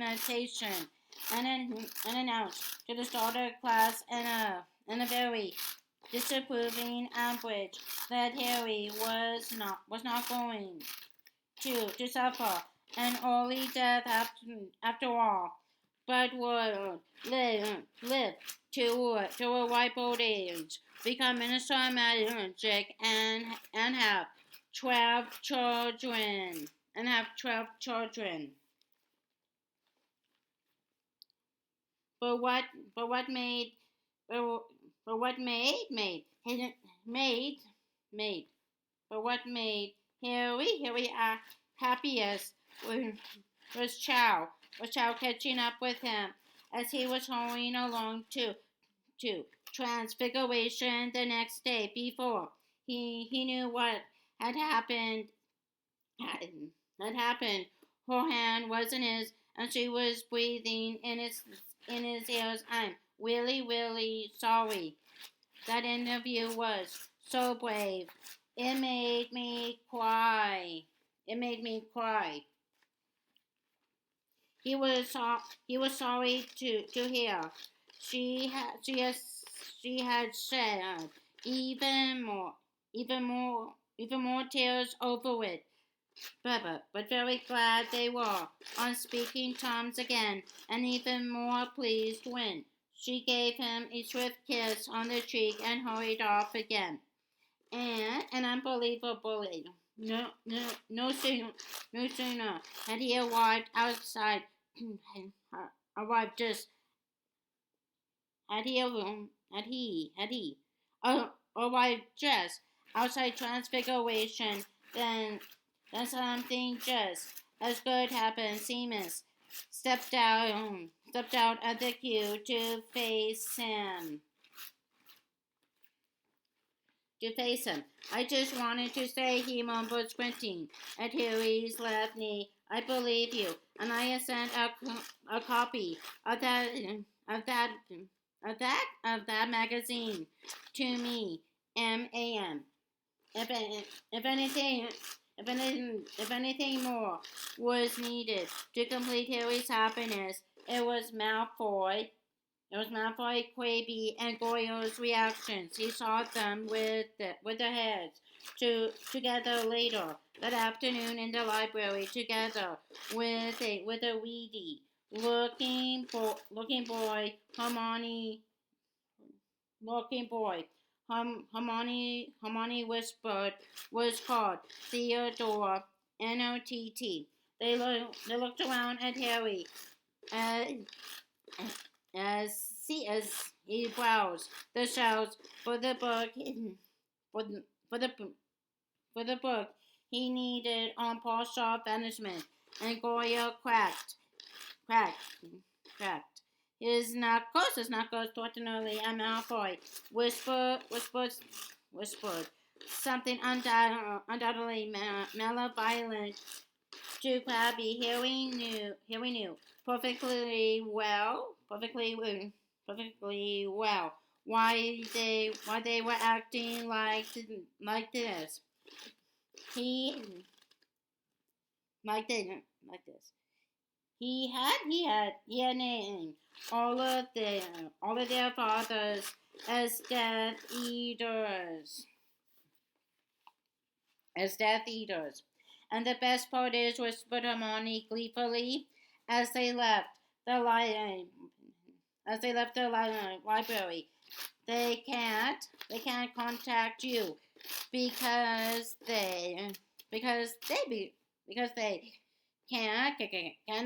S1: visitation and announced to the starter class in a very disapproving Umbridge that Harry was not going to suffer an early death after all, but would live to a ripe old age, become Minister of Magic, and have 12 children. But what but what made but, but what made made made made what made Harry happiest was Chow catching up with him as he was hurrying along to Transfiguration the next day. Before he knew what had happened had, had happened. Her hand was in his, and she was breathing in his ears. I'm really sorry. That interview was so brave. It made me cry. It made me cry. He was sorry to hear. She had shed even more even more tears over it. But very glad they were on speaking terms again, and even more pleased when she gave him a swift kiss on the cheek and hurried off again. And an unbelievable no sooner had he arrived outside arrived just had he had he arrived just outside Transfiguration, then something just as good happened. Seamus stepped out of the queue to face him. I just wanted to say, he mumbled, squinting at Harry's left knee. I believe you, and I sent a copy of of that of that magazine to me. M.A.M. If anything, if anything more was needed to complete Harry's happiness, it was Malfoy. It was Malfoy, Quaby, and Goyle's reactions. He saw them with their heads together later that afternoon in the library, together with a weedy looking boy, Hermione whispered, was called Theodore Nott. They looked around at Harry as as he browsed the shelves for the book for the, for the for the book he needed on partial banishment, and Goyle cracked, cracked. His knuckles threateningly, and Malfoy whispered something undoubtedly malevolent to Crabby. Harry knew perfectly well why they were acting like this. He like this. He had named all of their fathers as Death Eaters. And the best part is, whispered Hermione gleefully as they left the library. They can't contact you because they can't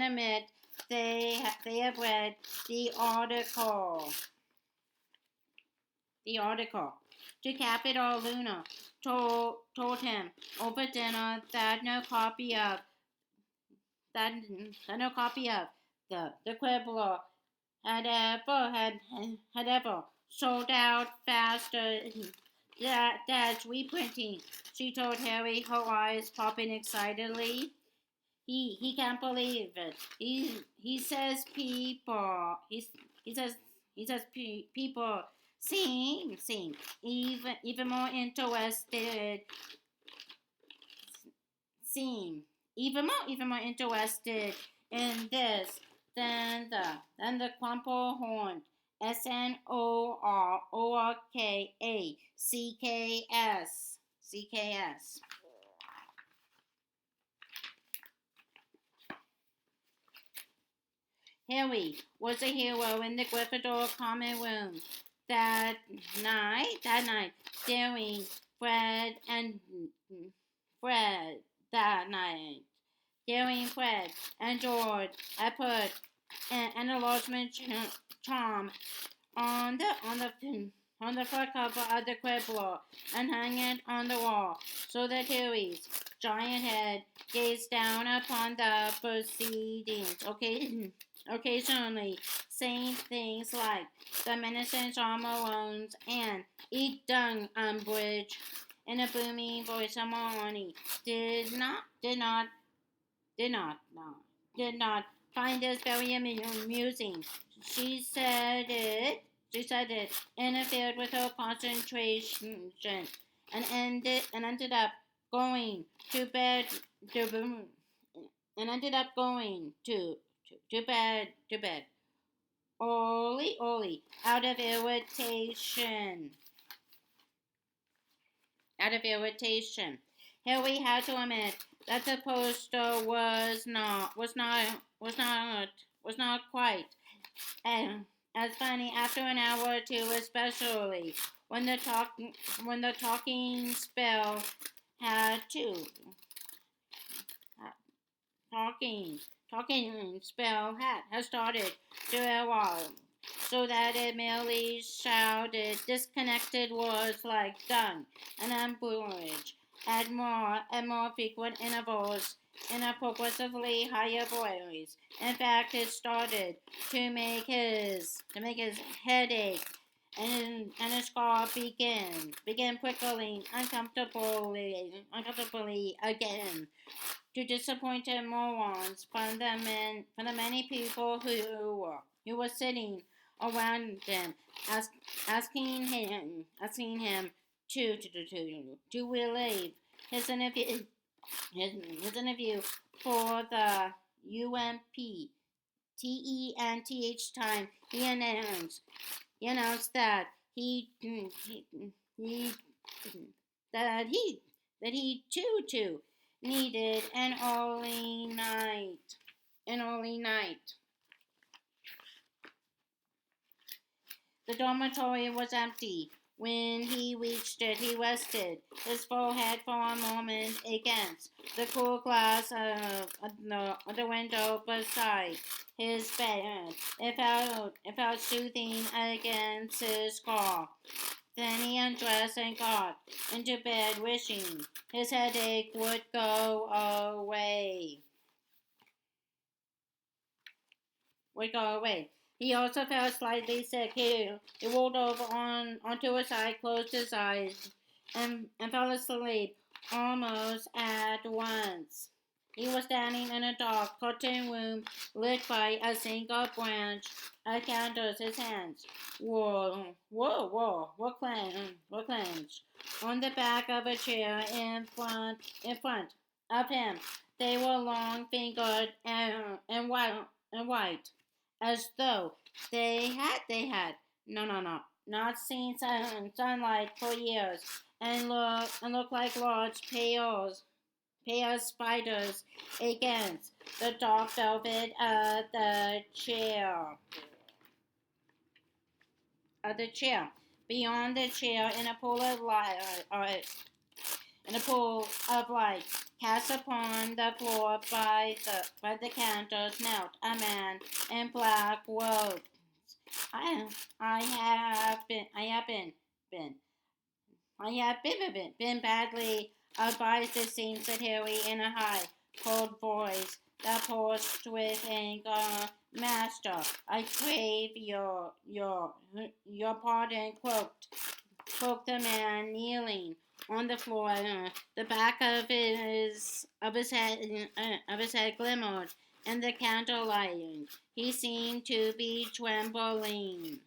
S1: admit they have read the article. The article. To cap it all, Luna told him over dinner that no copy of the Quibbler had ever sold out faster. That's reprinting, she told Harry, her eyes popping excitedly. He can't believe it. He says people seem even more interested even more interested in this than the crumple horned Snororkacks. Harry was a hero in the Gryffindor common room that night, staring Fred that night. Daring Fred and George had put an enlargement charm on the on the front cover of the Quibbler and hung it on the wall, so that Harry's giant head gazed down upon the proceedings, occasionally saying things like, "The ministers are morons," and "Eat dung, Umbridge," in a booming voice. Hermione did not, no, did not find this very amusing. She said it, she said it interfered with her concentration and ended up going to bed to, and ended up going to bed early out of irritation. Harry had to admit that the poster was not quite and as funny after an hour or two, especially when the talking spell had to talking talking spell had started to arrive, so that it merely shouted disconnected words like "done" and "Umbridge" at more frequent intervals in a progressively higher voice. In fact, it started to make his head ache and his scalp began prickling uncomfortably again to disappointed morons from the many people who were sitting around him, ask, asking him to relieve his interview his interview for the UMP TENTH time. He announced he that he too needed an early night. The dormitory was empty. When he reached it, he rested his forehead for a moment against the cool glass of the window beside his bed. It felt soothing against his skull. Then he undressed and got into bed, wishing his headache would go away. He also felt slightly sick. He rolled over onto his side, closed his eyes, and fell asleep almost at once. He was standing in a dark, curtained room lit by a single branch of candles. His hands were clenched on the back of a chair in front of him. They were long fingered and white, as though they had not seen sunlight for years, and look like large pale spiders against the dark velvet of the chair. Beyond the chair, in a pool of light cast upon the floor by the candles, knelt a man in black robes. I been been badly advised, it seems, said Harry in a high, cold voice that pulsed with anger. "Master, I crave your pardon," croaked the man, kneeling on the floor. The back of his head glimmered in the candlelight. He seemed to be trembling.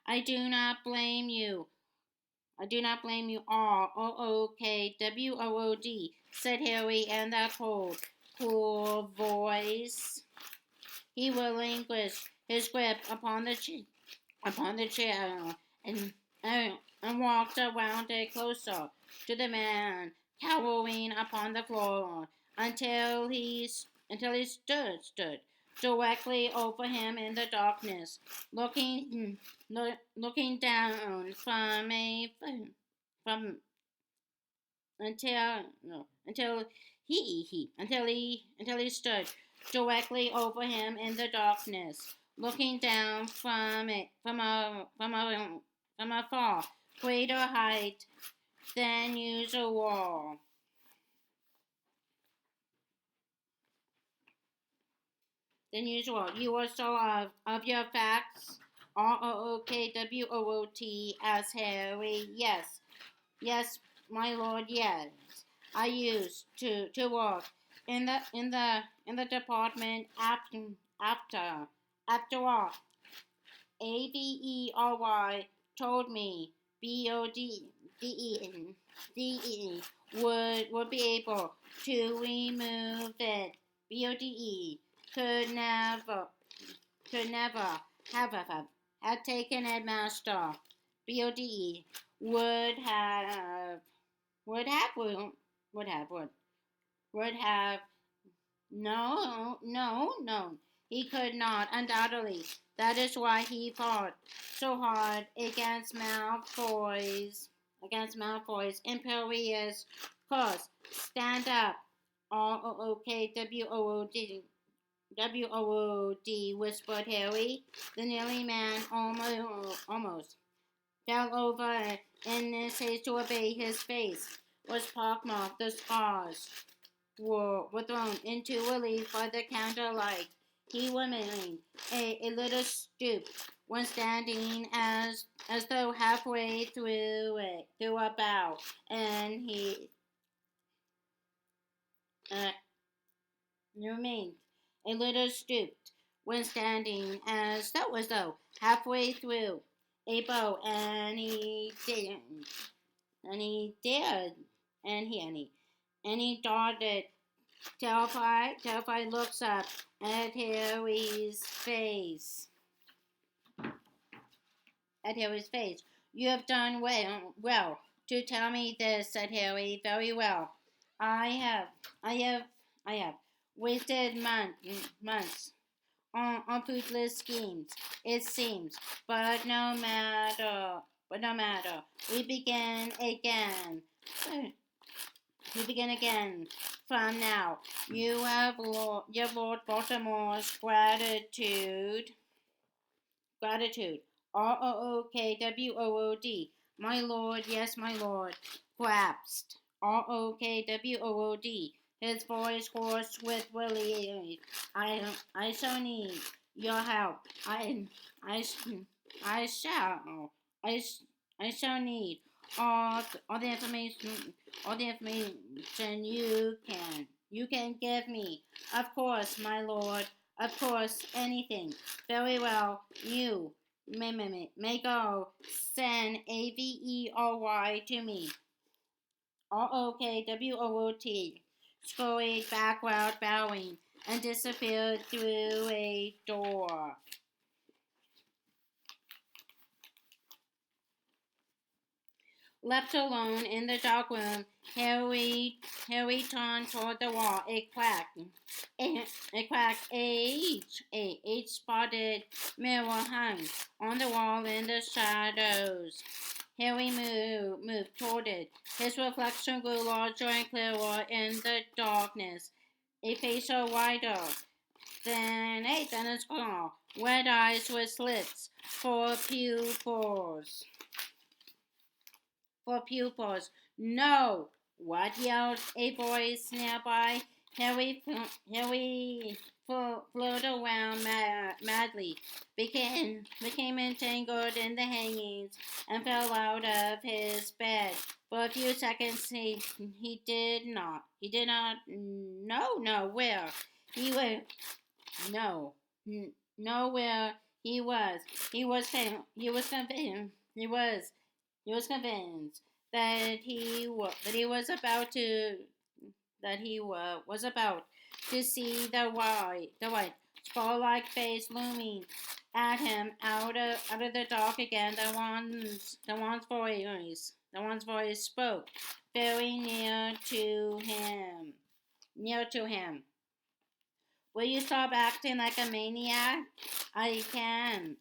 S1: "I do not blame you. I do not blame you all. OOKWOOD," said Harry in that cold, cool voice. He relinquished his grip upon the chair and walked around it closer to the man cowering upon the floor until he stood directly over him in the darkness, looking down from until he stood directly over him in the darkness, looking down from a far greater height than usual. You are so of your facts. ROOKWOOT, asked Harry. Yes, yes, my lord, yes. I used to work in the department after all. Avery told me BODE would be able to remove it. BODE could never have taken it, master. BODE would have would have would have would have no. He could not, undoubtedly. That is why he fought so hard against Malfoy's imperious cause. Stand up. ROOKWOOD, whispered Harry. The nearly man almost fell over in his haste to obey. His face was pockmarked. The scars were thrown into relief by the candlelight. He remained a little stooped when standing as though halfway through a bow, and he remained a little stooped when standing as though halfway through a bow, and he dared, and he darted terrified looks up at Harry's face. You have done well to tell me this, said Harry. Very well. I have wasted months on fruitless schemes, it seems. But no matter. We begin again. We begin again from now. You have Lord Baltimore's gratitude. ROOKWOOD. My lord, yes, my lord. Grasped. ROOKWOOD. His voice hoarse with relief. I shall need your help. I shall. I shall need all the information you can give me. Of course, my lord. Of course, anything. Very well. You may go. Send Avery to me. ROOKWOOT. Scurried backward, bowing, and disappeared through a door. Left alone in the dark room, Harry turned toward the wall. It cracked. A spotted mirror hung on the wall in the shadows. Harry moved toward it. His reflection grew larger and clearer in the darkness. A face so wider than a skull. Red eyes with slits for pupils. No! What? Yelled a voice nearby. Harry floated around madly, became entangled in the hangings, and fell out of his bed. For a few seconds he did not know where he was. Know where he was. He was convinced. He was convinced that he was about to see the white spar-like face looming at him out of the dark again. The one's voice spoke very near to him. Will you stop acting like a maniac? I can.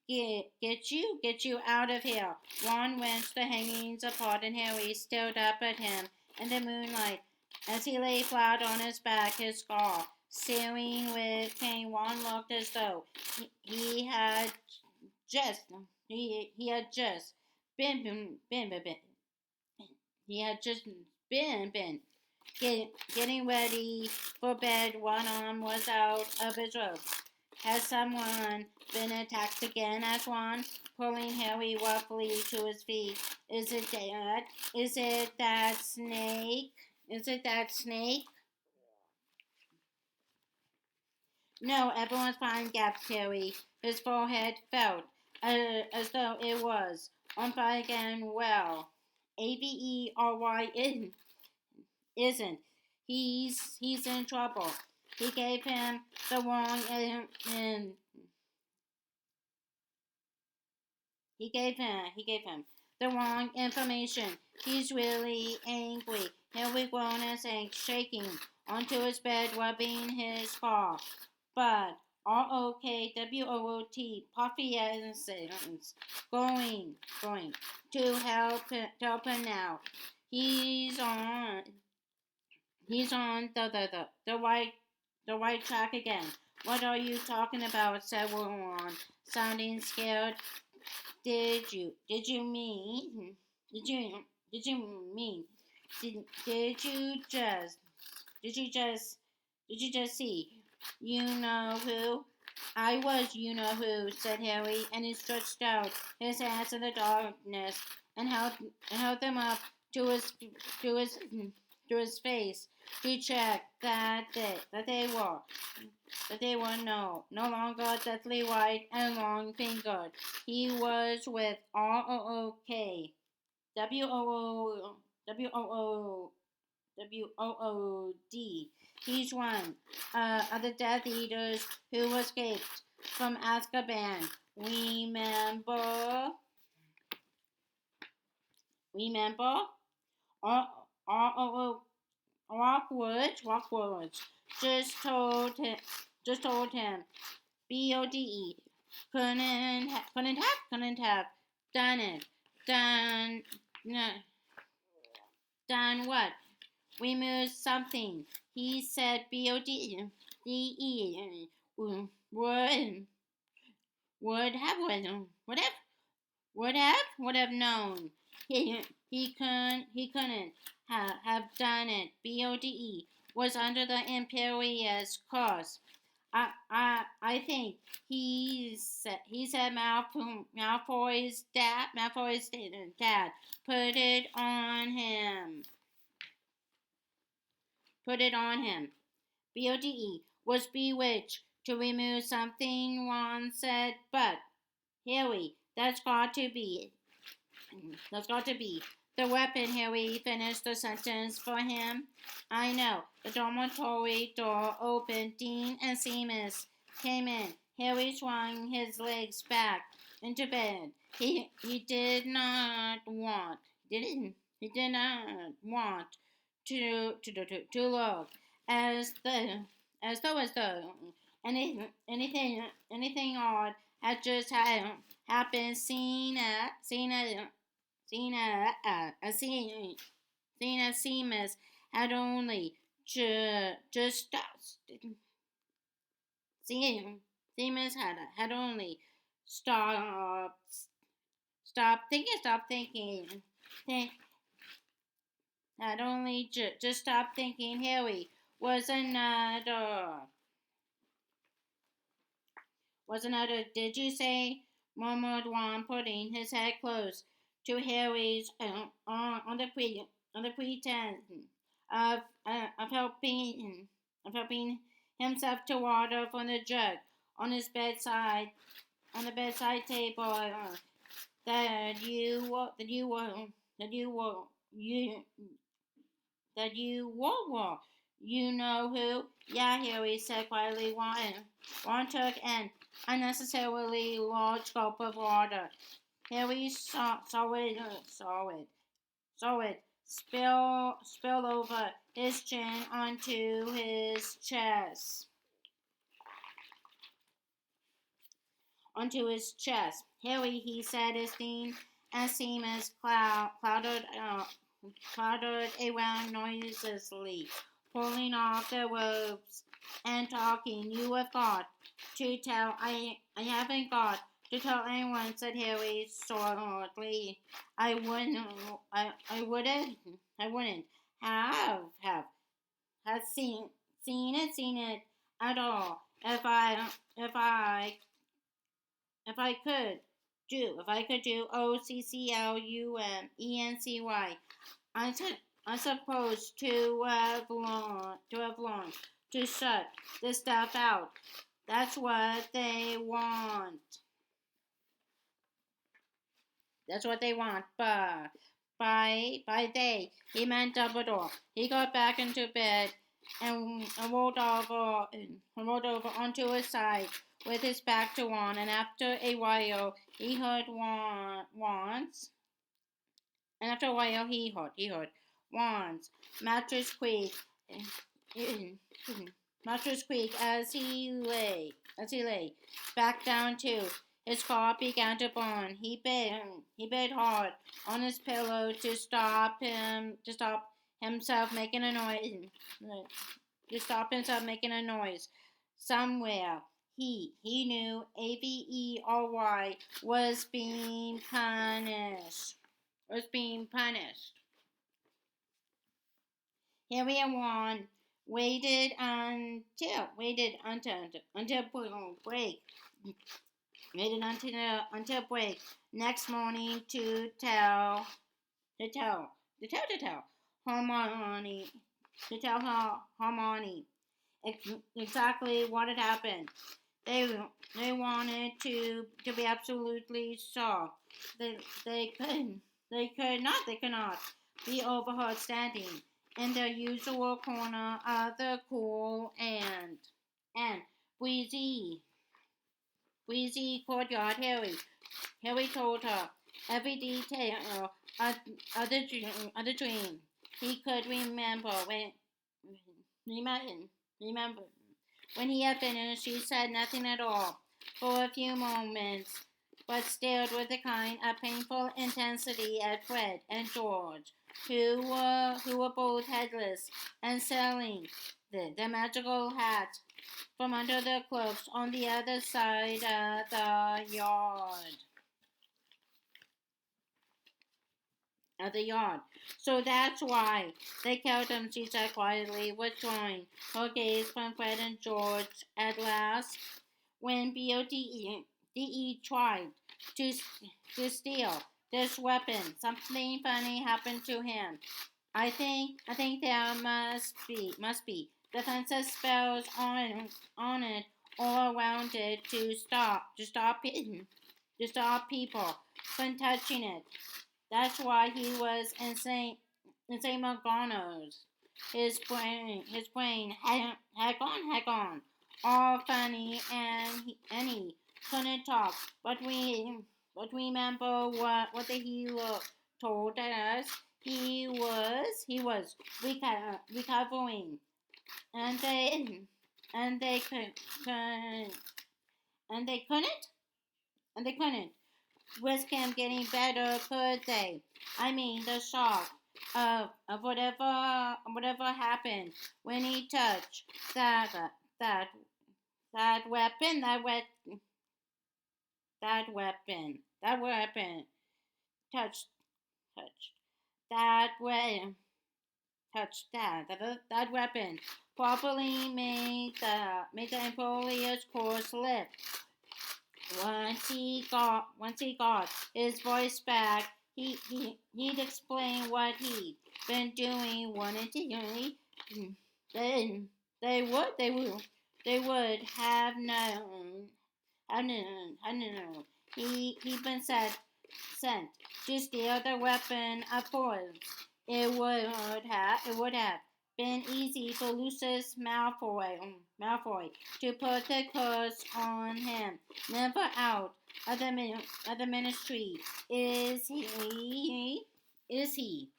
S1: Get you out of here. Ron wrenched the hangings apart, and Harry stared up at him in the moonlight as he lay flat on his back, his scar Staring with pain, Juan looked as though he had just he had just been he had just been getting ready for bed. One arm was out of his robe. Has someone been attacked again? Asked Juan, pulling Harry roughly to his feet. Is it that? Is it that snake? Is it that snake? No, everyone's fine, gasped Harry. His forehead felt as though it was on fire again. Well, Avery isn't. He's in trouble. He gave him the wrong and he gave him the wrong information. He's really angry. Harry groaned and sank, shaking onto his bed, rubbing his paw. But ROKWOOT, Puffy is going to help him now. He's on he's on the right track again. What are you talking about? Said Ron, sounding scared. Did you mean did you did you mean did you just did you just did you just see you know who? I was you know who, said Harry, and he stretched out his hands in the darkness and held them up to his to his to his face. He checked that they were no longer deathly white and long fingered. He was with ROOK, WOO, WOOD. He's one of the Death Eaters who escaped from Azkaban. Remember? Remember? ROO Rockwood just told him BODE couldn't have done it. No, done what? We moved something. He said BODE would would have known. He couldn't have done it. BODE was under the Imperious curse. I think he said Malfoy's dad put it on him. BODE was bewitched to remove something, Ron said, but Harry, that's got to be the weapon. Harry finished the sentence for him. I know. The dormitory door opened. Dean and Seamus came in. Harry swung his legs back into bed. He did not want to look as though anything odd had just happened. Cena Seamus had only just stopped. Seamus had only stopped thinking. Had only just stopped thinking. Harry was another. Did you say? Murmured Ron, putting his head close to Harry's on the pretense of helping himself to water from the jug on his bedside table. That you were you know who? Yeah, Harry said quietly. Ron took an unnecessarily large gulp of water. Harry saw it spill over his chin onto his chest. Harry, he said, as Dean and Seamus clattered around noiselessly, pulling off their robes and talking you have got to tell. I haven't got to tell anyone, said Harry shortly. I wouldn't I wouldn't I wouldn't have seen it at all if I could do OCCLUMENCY. I su- I suppose to have learned to shut this stuff out. That's what they want. That's what they want. But by they, he meant Dumbledore. He got back into bed and rolled over onto his side with his back to Ron. And after a while, he heard Ron's. And after a while, he heard Ron's mattress squeak. Mattress squeak as he lay back down too. His heart began to burn. He bit hard on his pillow to stop himself making a noise. To stop himself making a noise. Somewhere he knew Avery was being punished. Was being punished. Harry and Ron waited until break. Waited until break next morning to tell to tell Hermione to tell her Hermione exactly what had happened. They they wanted to be absolutely sure. They they could they could not be overheard standing in the usual corner of the cool and breezy courtyard. Harry told her every detail of the dream he could remember remember. When he had finished, she said nothing at all for a few moments, but stared with a kind of painful intensity at Fred and George, who were both headless and selling the magical hat from under their cloaks on the other side of the yard. So that's why they killed him, she said quietly, withdrawing her gaze from Fred and George. At last, when BODE tried to, to steal this weapon, something funny happened to him. I think there must be defensive spells on it all around it to stop people from touching it. That's why he was insane McGonagall's. His brain had gone all funny, and he couldn't talk. But remember what the hero told us. He was recovering, and and they could, could and they couldn't risk him getting better, could they? I mean, the shock of whatever happened when he touched that that weapon, that weapon, touched touched that way, touched that weapon, probably made the Emperor's course lift. Once he got his voice back, he'd explain what he'd been doing. Wouldn't he? Then they would have known. Have known. He'd been sent to steal the weapon. Of course, it would have been easy for Lucius Malfoy to put the curse on him. Never out of the ministry is he. Is he?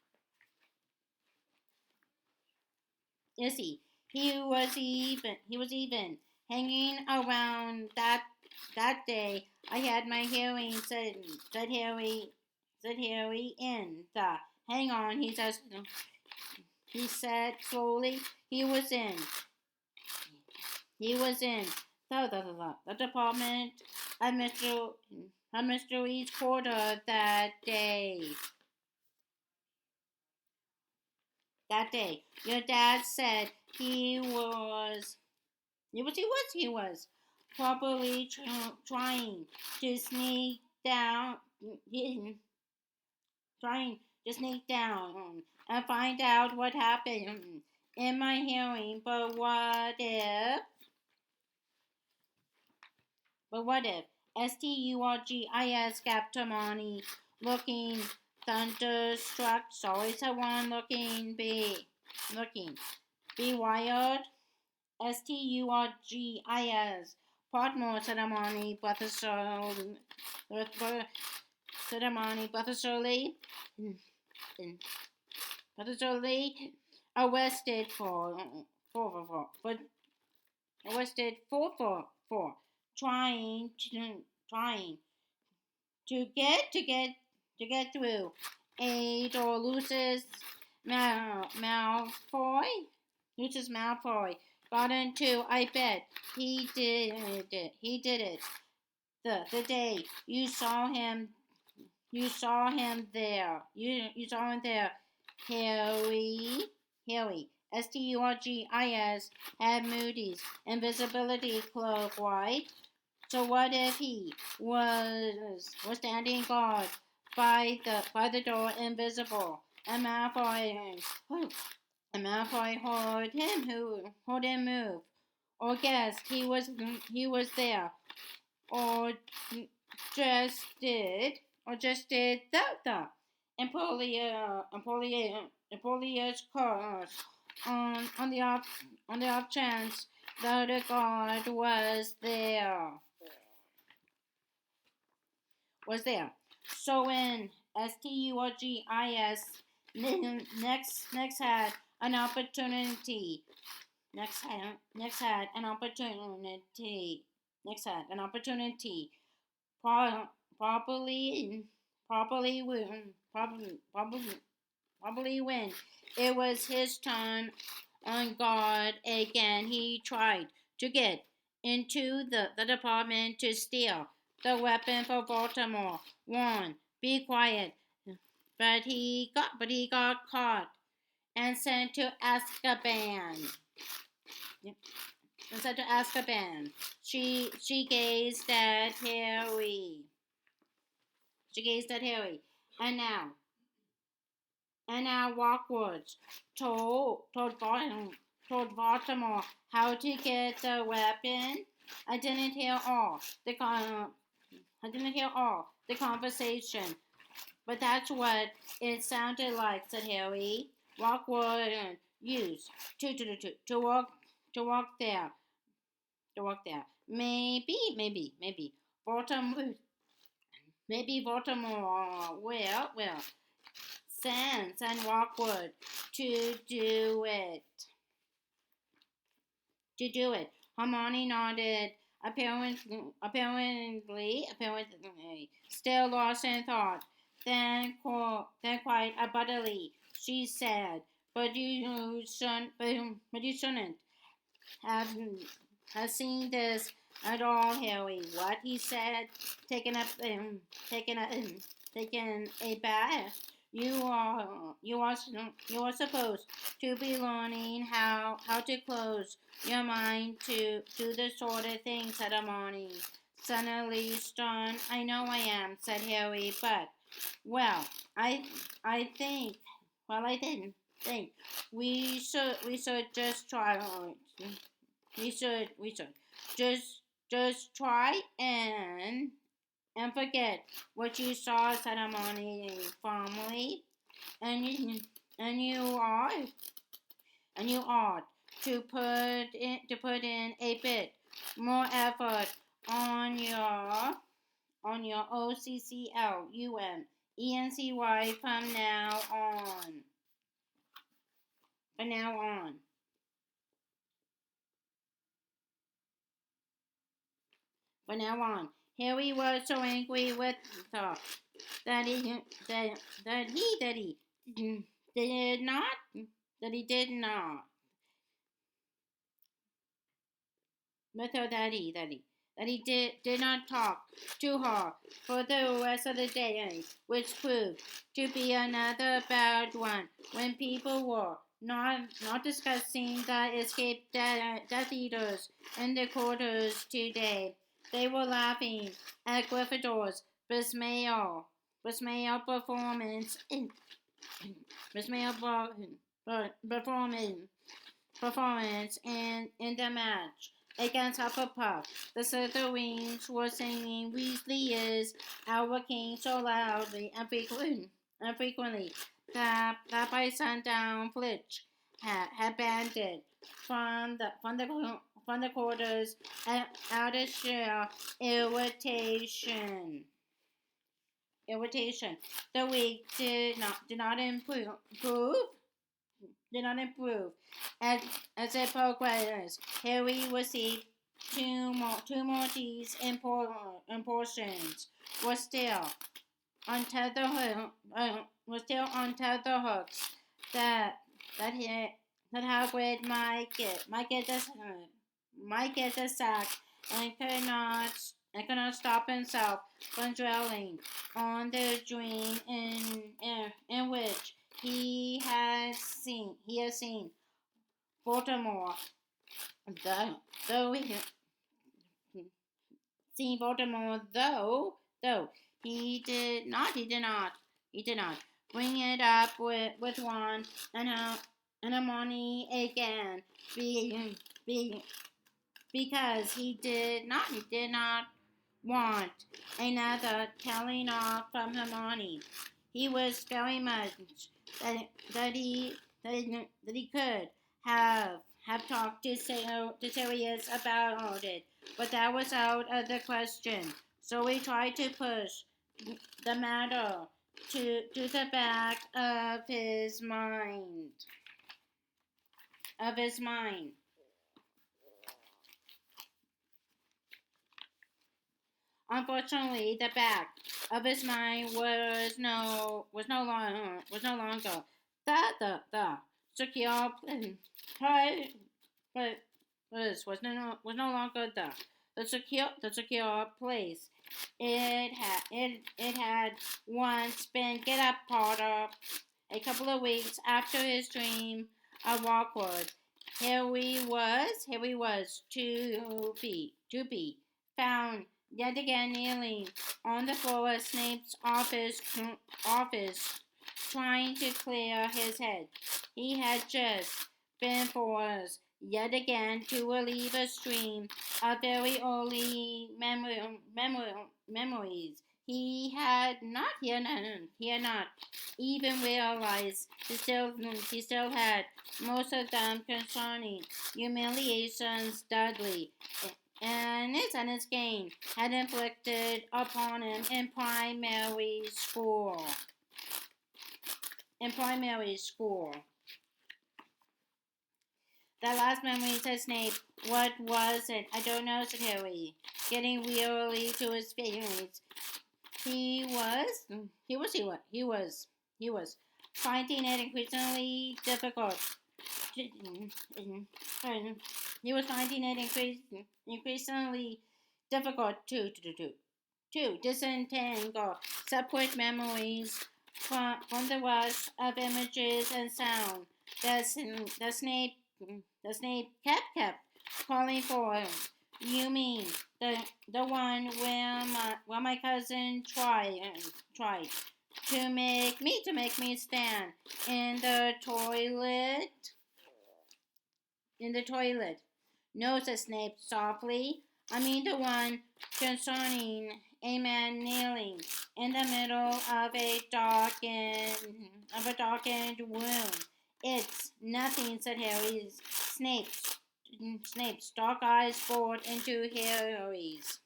S1: Is he? He was even hanging around that day. I had my hearing, said Harry in the. Hang on, he said slowly. He was in. He was in the department of Mr. Lee's quarter that day. That day, your dad said he was probably trying to sneak down, trying to sneak down and find out what happened in my hearing. But what if Sturgis kept Hermione looking thunderstruck? Sorry, someone be wired. Sturgis. Podmore ceremony, Buttersley, Buttersley arrested for arrested for trying to get through a door. Malfoy Lucius Malfoy got into. I bet he did it. He did it. The day you saw him there. You saw him there. Harry Sturgis had Moody's invisibility cloak, right? So what if he was standing guard by the door, invisible, and Malfoy heard him move, or guessed he was there, or just did the Empolier's course on the off chance that the guard was there. So when Sturgis next had an opportunity, next had an opportunity, properly probably win. It was his turn on guard again. He tried to get into the department to steal the weapon for Baltimore. Warn, be quiet. But he got caught and sent to Azkaban. Yep. And sent to Azkaban. She gazed at Harry. And now Walkwards told Baltimore how to get the weapon. I didn't hear all the conversation, but that's what it sounded like," said Harry. Walkwood used to walk there. Maybe Baltimore. Maybe Baltimore will Sands and Walkwood to do it. Hermione nodded. Apparently, still lost in thought. Then quite abruptly, she said, "But you shouldn't have seen this at all, Harry." What he said, taking a bath. You are supposed to be learning how to close your mind to the sort of things, said Hermione. Suddenly stern. "I know I am," said Harry, "but well, I think I didn't think we should just try. We should just try and forget what you saw," said Hermione firmly. And you ought to put in a bit more effort on your OCCLUMENCY from now on. From now on. From now on. Harry was so angry with her that he did not that he did not talk too hard for the rest of the day, which proved to be another bad one when people were not discussing the escaped Death Eaters in the quarters today. They were laughing at Gryffindor's Bismail performance in Bismail performance in the match against Hufflepuff. The Slytherins were singing Weasley is our king so loudly and frequently that by sundown Flitch had banded from the quarters out of sheer irritation. Irritation. The week did not improve did not improve. As, as it progressed, Harry received two more teas and portions were still on tether hooks that Hagrid might get the sack and could not stop himself from dwelling on the dream in which he had seen Baltimore, though he did not bring it up with Ron and Hermione again, because he did not want another telling off from Hermione. He was very much that he could have talked to Sirius about it, but that was out of the question. So we tried to push the matter to the back of his mind. Unfortunately, the back of his mind was no longer the secure was no longer the secure place it had once been. Get up, Potter. A couple of weeks after his dream of Rockwood, here he was to be found yet again kneeling on the floor of Snape's office, trying to clear his head. He had just been forced yet again to relieve a stream of very early memories. He had not even realized he still had most of them concerning humiliations Dudley and his game had inflicted upon him in primary school. That last memory, said Snape. What was it? I don't know, said Harry, getting wearily to his feelings. He was finding it increasingly difficult. He was finding it increasingly difficult to disentangle separate memories from the rush of images and sound that Snape kept calling for him. You mean the one where my cousin tried to make me stand in the toilet? No, said Snape softly. I mean the one concerning a man kneeling in the middle of a darkened room. It's nothing, said Harry. Snape's dark eyes bored into Harry's,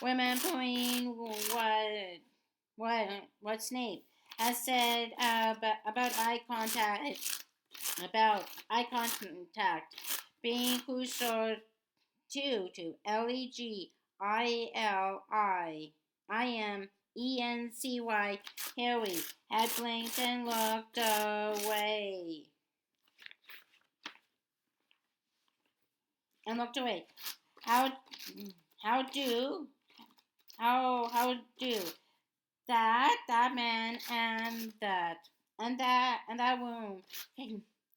S1: remembering what Snape had said about eye contact being crucial to LEGILIMENCY. Harry had blinked and looked away. and looked away. How how do how do that man and that woman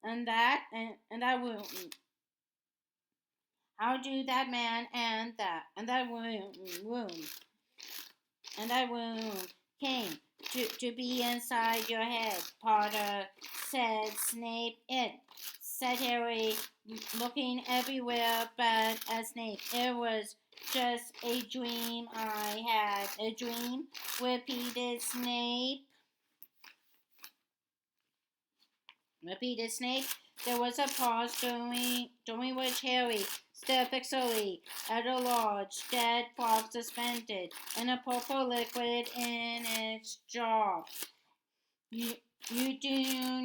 S1: and that woman how do that man and that woman and that woman came to be inside your head, Potter, said Snape. It, said Harry, looking everywhere but at Snape. It was just a dream I had. A dream, repeated Snape. Repeated Snape. There was a pause during which Harry stared fixedly at a large dead frog suspended in a purple liquid in its jaw. You, you do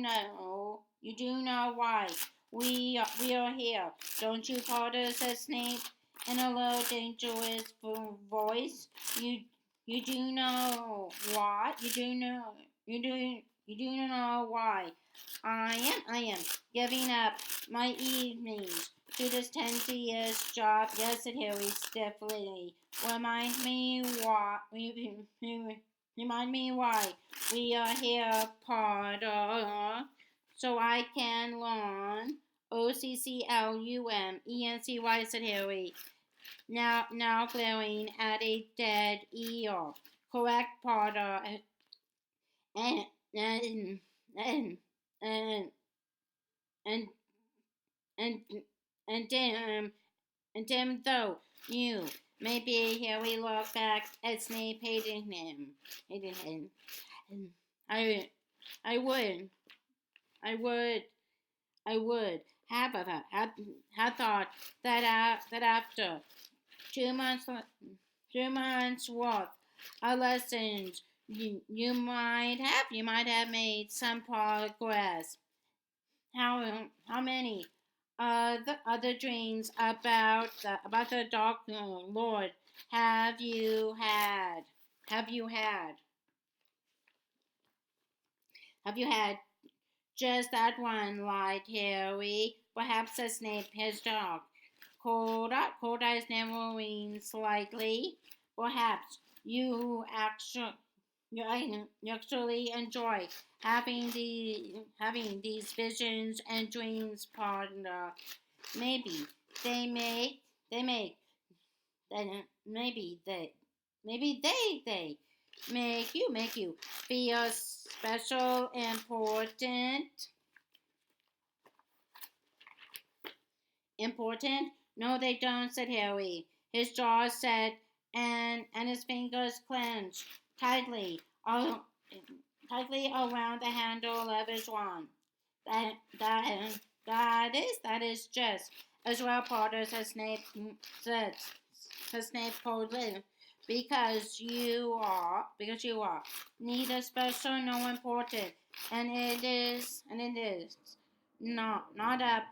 S1: know why we are here, don't you, Potter? Said Snape in a low, dangerous voice. You, you do know why? You do know why? I am giving up my evenings to this tedious job. Yes, said Harry stiffly. Remind me why? Remind me why we are here, Potter, so I can learn. OCCLUMENCY, said Harry, now glaring at a dead ear. Correct, Potter. And and and and and and and dim and dim though you maybe Harry looked back at Snape, hating him. Hating him. I I would I would I would have thought that that after 2 months 2 months worth of lessons you might have made some progress. How many the other dreams about the Dark Lord have you had? Have you had? Have you had just that one, lied Harry? Perhaps a Snape, his dog. Cold eyes narrowing slightly. Perhaps you actually enjoy having these visions and dreams, partner. Maybe they make then maybe they make you feel special, important. No, they don't, said Harry. His jaws set and his fingers clenched tightly, all, tightly around the handle of his wand. That that that is just as well, Potter, said Snape. Said, said Snape coldly. Because you are neither special nor important, and it is not up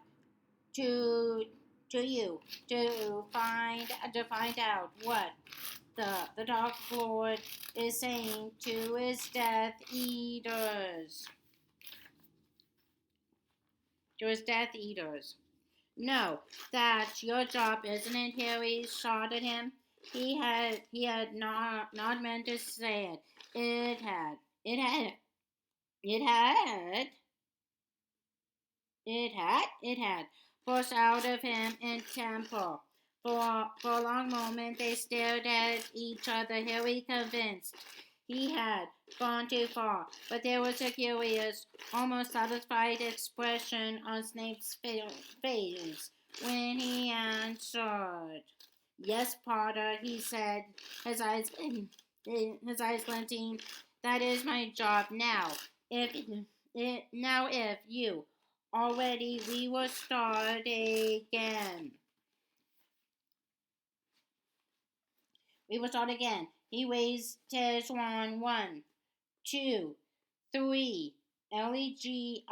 S1: to you to find out what the Dark Lord is saying to his Death Eaters. To his Death Eaters. No, that's your job, isn't it? Harry shot at him. He had not meant to say it. It had it had burst out of him in temper. For a long moment they stared at each other, Harry convinced he had gone too far, but there was a curious, almost satisfied expression on Snape's face when he answered. Yes, Potter, he said, his eyes glinting. That is my job now. If you already, we will start again. We will start again. He raised his wand. 1, 2, 3. Legions.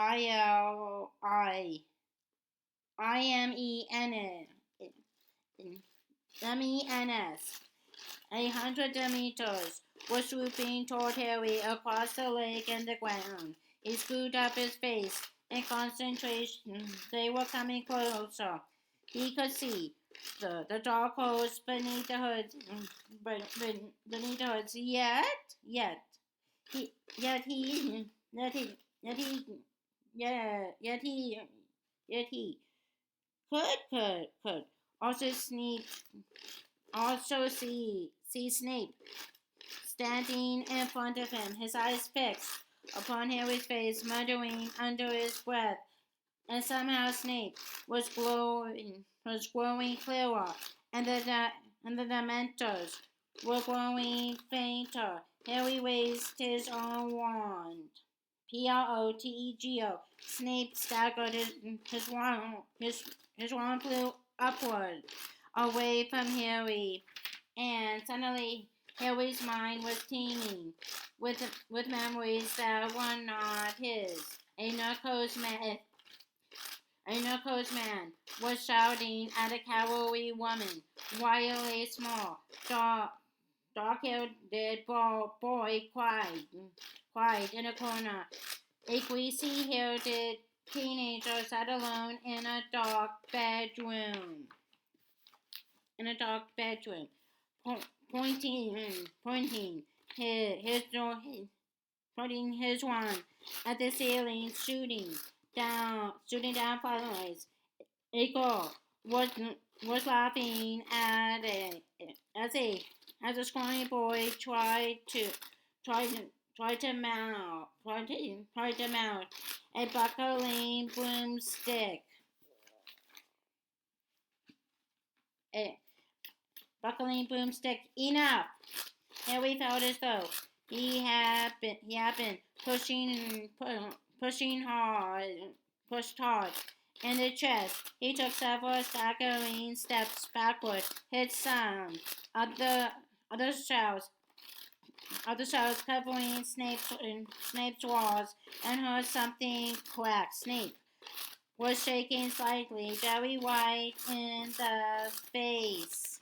S1: 100 Demeters were swooping toward Harry across the lake and the ground. He screwed up his face in concentration. They were coming closer. He could see the dark holes beneath the hoods, beneath the hoods. He, yet he, yet he, yet he, yet he, yet he could also sneak, also see Snape standing in front of him, his eyes fixed upon Harry's face, muttering under his breath. And somehow Snape was growing clearer, and the Dementors were growing fainter. Harry raised his own wand. Protego. Snape staggered. His wand flew upward, away from Harry, and suddenly Harry's mind was teeming with memories that were not his. A narcos man was shouting at a cavalry woman, while a small, dark-haired boy cried in a corner. A greasy-haired teenager sat alone in a dark bedroom. Pointing his pointing his wand at the ceiling, shooting down firelights. A girl was laughing at it as a scrawny boy tried to mount a buckling broomstick. A buckling broomstick. Enough! Harry felt as though he had been pushed hard in the chest. He took several staggering steps backward, hit some other shells covering Snape's walls, and heard something crack. Snape was shaking slightly, very white in the face.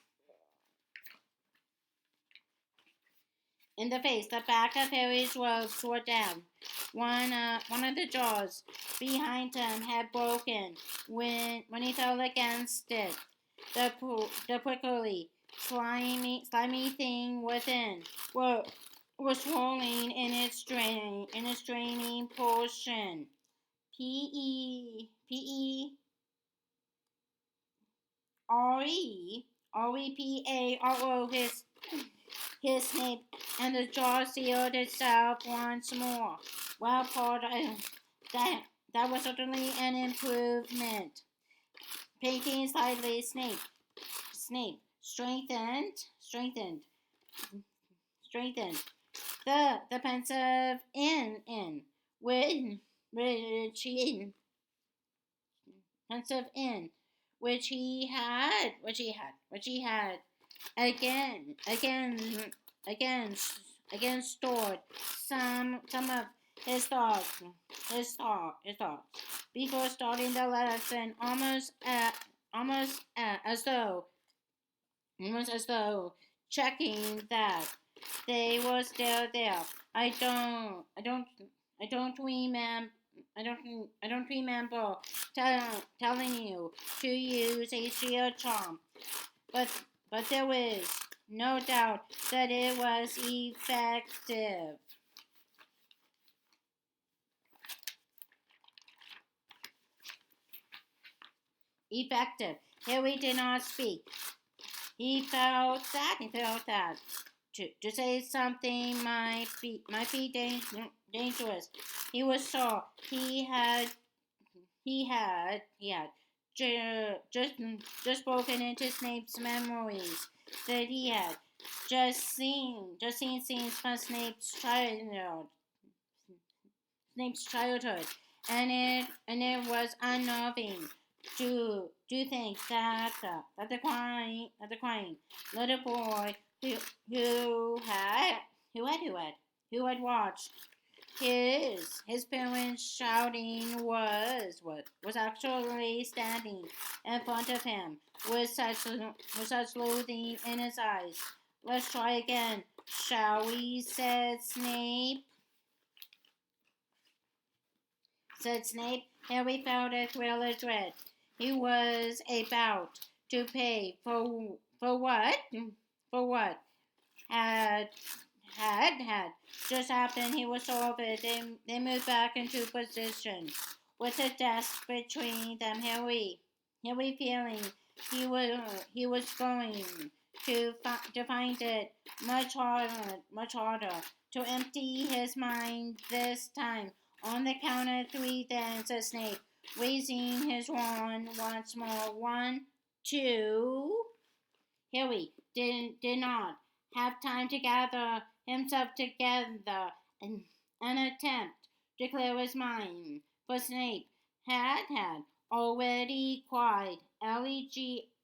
S1: The back of Harry's robe swore down. One of the jaws behind him had broken when he fell against it. The prickly, slimy thing within was swirling in its draining portion. P-E-R-E-P-A-R-O, his Snape, and the jaw sealed itself once more. Well, Paul, that was certainly an improvement. Painting slightly, Snape strengthened the pensive in which he had again stored some of his thoughts before starting the lesson, almost as though checking that they were still there. I don't remember telling you to use a shield charm, but there is no doubt that it was effective. Harry did not speak. He felt that to say something might be dangerous. He was sure he had just broken into Snape's memories, that he had just seen scenes from Snape's childhood, and it was unnerving to think that the crying little boy who had watched his parents shouting was actually standing in front of him with such loathing in his eyes. Let's try again, shall we? Said Snape. Harry felt a thrill of dread. he was about to pay for what? For what? Had had just happened. He was over. They moved back into position with a desk between them. Harry feeling he was going to find it much harder to empty his mind this time. On the count of three, then said Snape, raising his wand once more. One, two. Harry did not have time to gather himself together and attempt to clear his mind, for Snape had already cried Legilimens.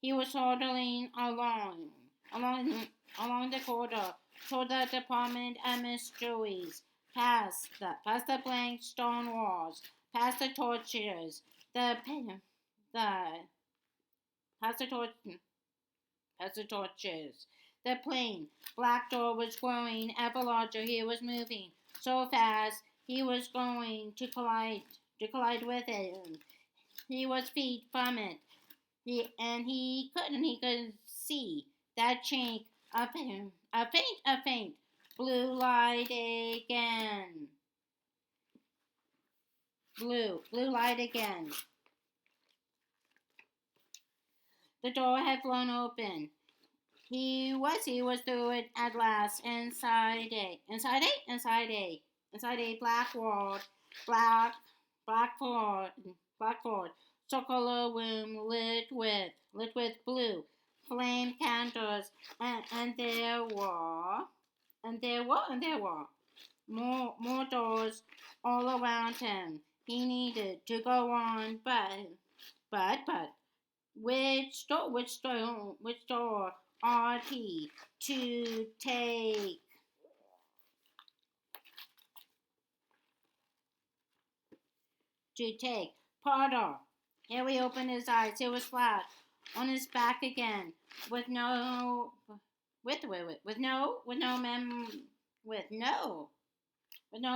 S1: He was toddling along, along the corridor toward the Department of Mysteries, past the blank stone walls, past the torches, the past the torch, past the torches. The plain black door was growing ever larger. He was moving so fast he was going to collide with it. He was feet from it. He could see that chink a faint blue light again. Blue light again. The door had flown open. He was through it at last. Inside a black circular room lit with blue flame candles, and there were more doors all around him. He needed to go on, but which door ought he to take? Potter. Harry opened his eyes. He was flat on his back again, with no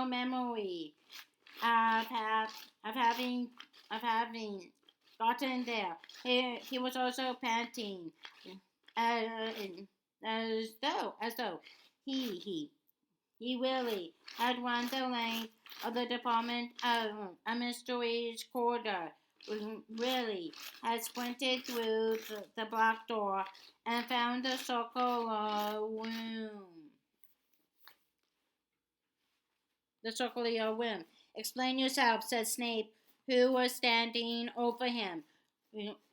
S1: memory of having gotten there. He was also panting, uh, as though he really had run the length of the Department of a Mysteries corridor. Really had sprinted through the black door and found the circular room. The circular room. Explain yourself, said Snape, who was standing over him.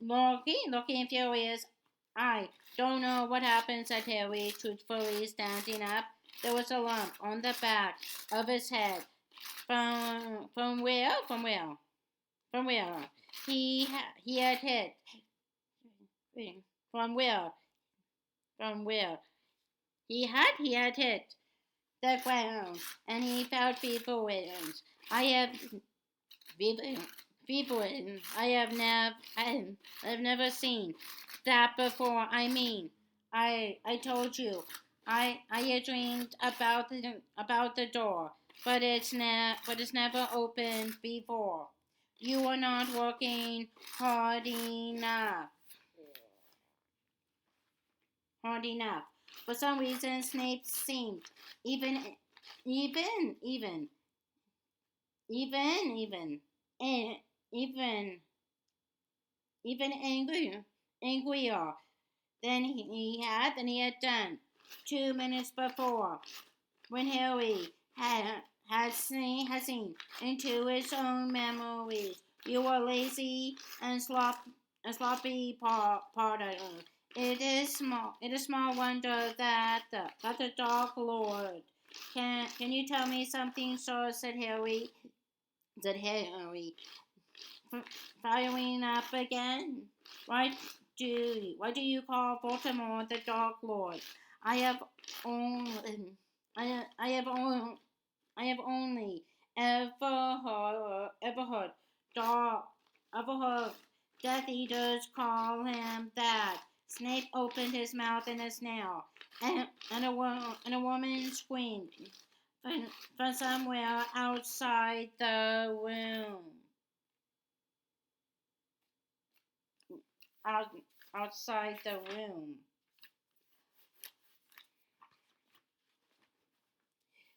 S1: Looking furious. I don't know what happened, said Harry, truthfully standing up. There was a lump on the back of his head. From where? From where? He had hit. From where? From where? He had hit the ground, and he felt feeble winds. I have feeble winds. I've never seen that before. I mean, I told you, I had dreamed about the door, but it's never opened before. You are not working hard enough. Hard enough. For some reason, Snape seemed even, even, even, even, even, even, even angrier than he had done 2 minutes before, when Harry had seen into his own memories. You were lazy and sloppy, Potter. It is small wonder that the Dark Lord. Can you tell me something, sir? Said Harry. Firing up again. Why do you call Baltimore the Dark Lord? I have only I have only dark ever heard Death Eaters call him that. Snape opened his mouth in a snarl, and a woman screamed. from somewhere outside the room. Out, outside the room.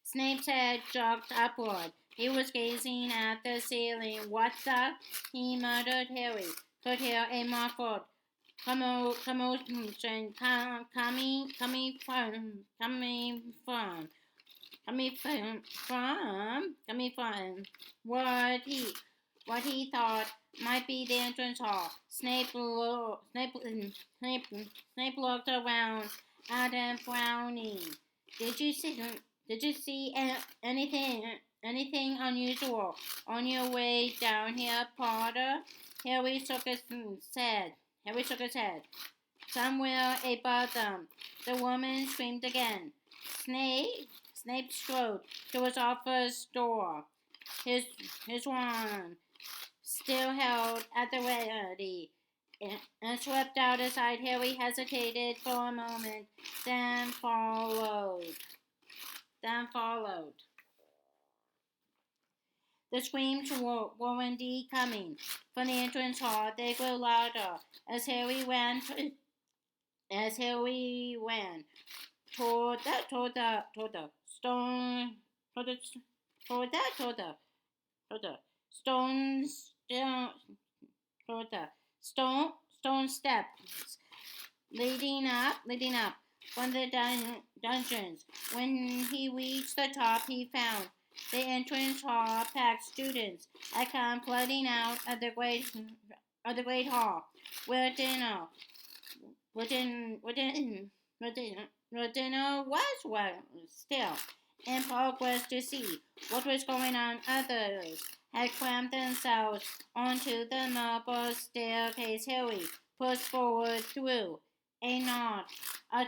S1: Snape's head jerked upward. He was gazing at the ceiling. What the? He muttered. Harry could hear a muffled commotion coming from what he thought might be the entrance hall. Snape looked around at him, frowning. Did you see? Did you see anything unusual on your way down here, Potter? Harry shook his head. Harry shook his head. Somewhere above them, the woman screamed again. Snape strode to his office door. His wand still held at the ready, and swept out his side. Harry hesitated for a moment, then followed. The screams were indeed coming from the entrance hall. They grew louder as Harry ran toward the stone toward the stone toward the stone steps leading up from the dungeons. When he reached the top, he found the entrance hall packed. Students had come flooding out of the great hall where dinner was still in progress. To see what was going on, others had crammed themselves onto the marble staircase. Harry pushed forward through a knot, a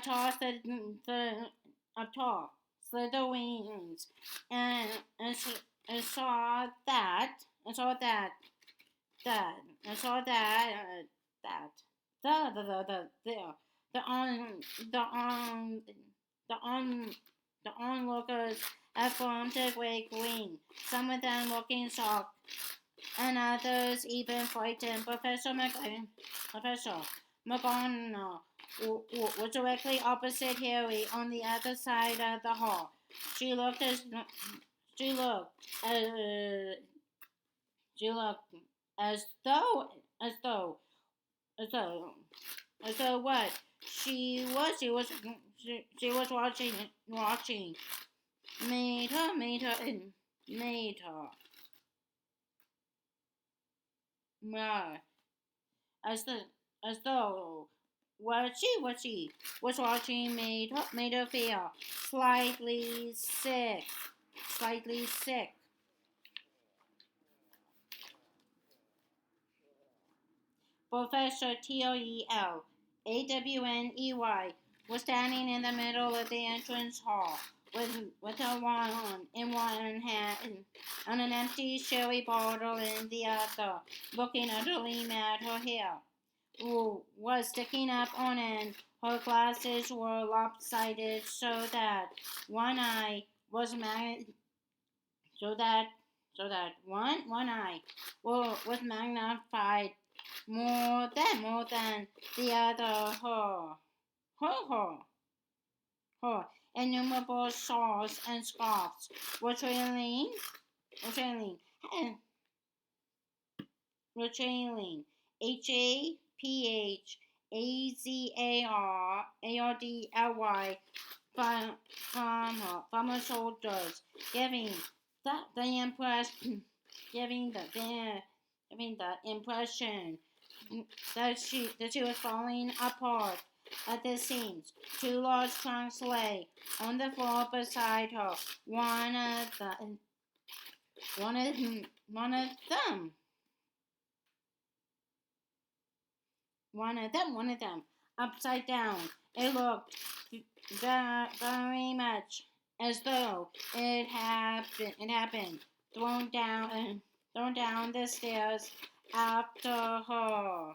S1: slither wings, and saw that the on the on the on the onlookers had formed a great ring, some of them looking shocked, and others even frightened. Professor McGonagall was directly opposite Harry on the other side of the hall. She looked she looked as she looked as though what? She was watching. Made her. Ma, as the as though what she was watching made her feel slightly sick. Slightly sick. Professor Tleawney was standing in the middle of the entrance hall with a wand in one hand and an empty sherry bottle in the other, looking utterly mad. Her hair was sticking up on end. Her glasses were lopsided so that one eye was one eye was magnified more than the other. Her innumerable shawls and scarves were trailing, HAPHAZARARDLY from her shoulders, giving the impression that she was falling apart at the seams. Two large trunks lay on the floor beside her. One of them upside down. It looked very much as though it had been thrown down the stairs after her.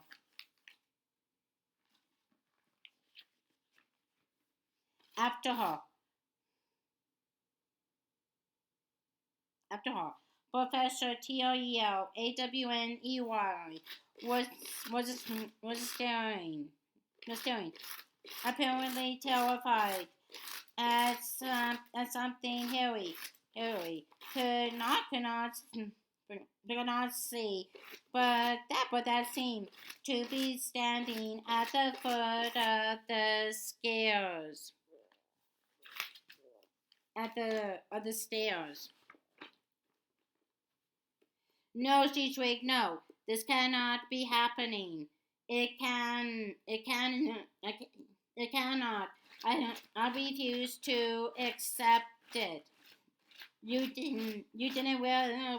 S1: after all. Professor Toelawny was was staring, apparently terrified at something Harry could not see, but that seemed to be standing at the foot of the stairs. At the stairs. No, she shrieked. No, this cannot be happening. It cannot. I refuse to accept it. You didn't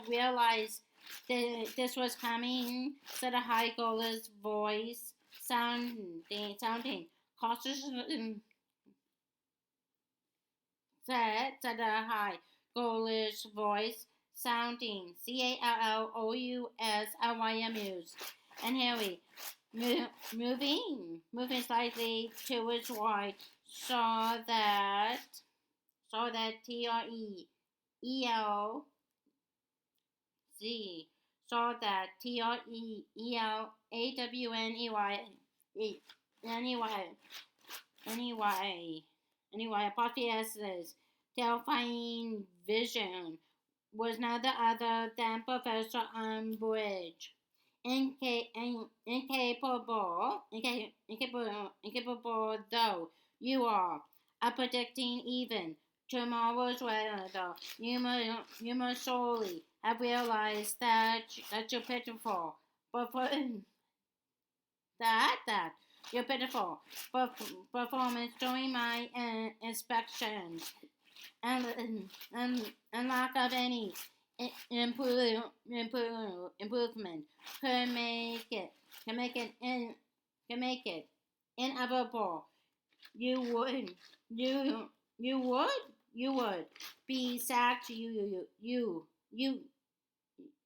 S1: realize that this was coming, said a high girl's voice, sounding cautious, said a high girlish voice, sounding Callous, and Harry, moving slightly to his right, saw that TREELZ saw that TREELAWNY anyway Apotheos's terrifying vision was none other than Professor Umbridge, incapable though you are of predicting even tomorrow's weather. You must surely have realized that you're pitiful, but for that your pitiful performance during my inspection and lack of any improvement can make it inevitable. You would you would be sacked.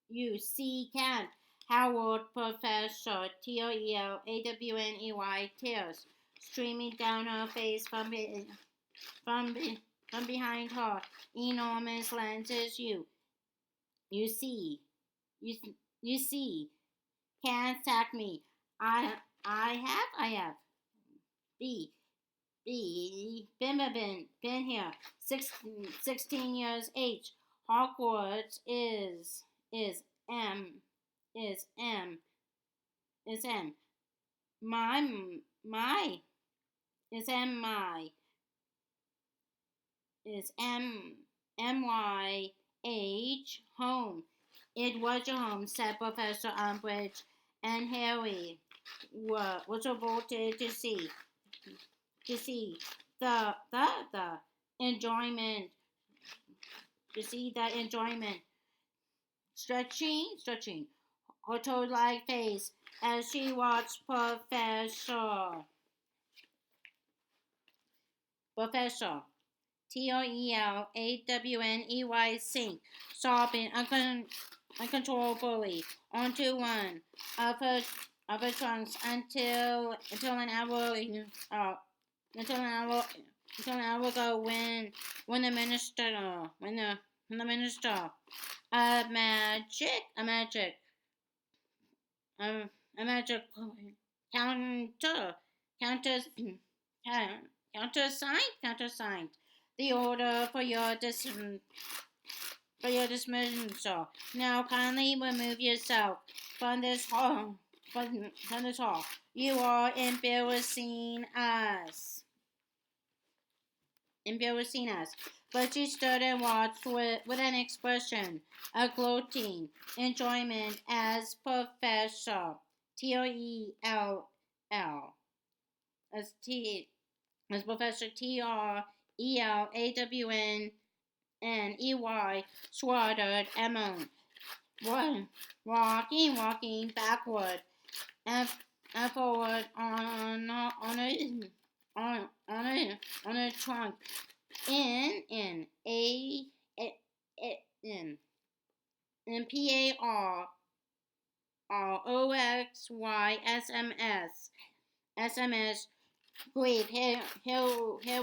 S1: You see, can't. Howard Professor Toelawny tears streaming down her face from, from behind her enormous lenses. You see, you, you see, can't sack me. I have. B, been here 16 years. H, Hogwarts is M, is M, is M. My, is M, my, is MYH, home. It was your home, said Professor Umbridge, and Harry was revolted to see the enjoyment, stretching her toad-like face as she watched Professor TREELAWNY sink, sobbing uncontrollably onto one of her trunks until an hour ago when the minister a magic counter counter countersigned the order for your dismissal. Now kindly remove yourself from this hall. From this hall. You are embarrassing us. But she stood and watched with an expression of gloating enjoyment as Professor T-R-E-L-L as Professor TREELAWNY swattered Emma, walking backward and forward on a trunk in PAROXY grief. Here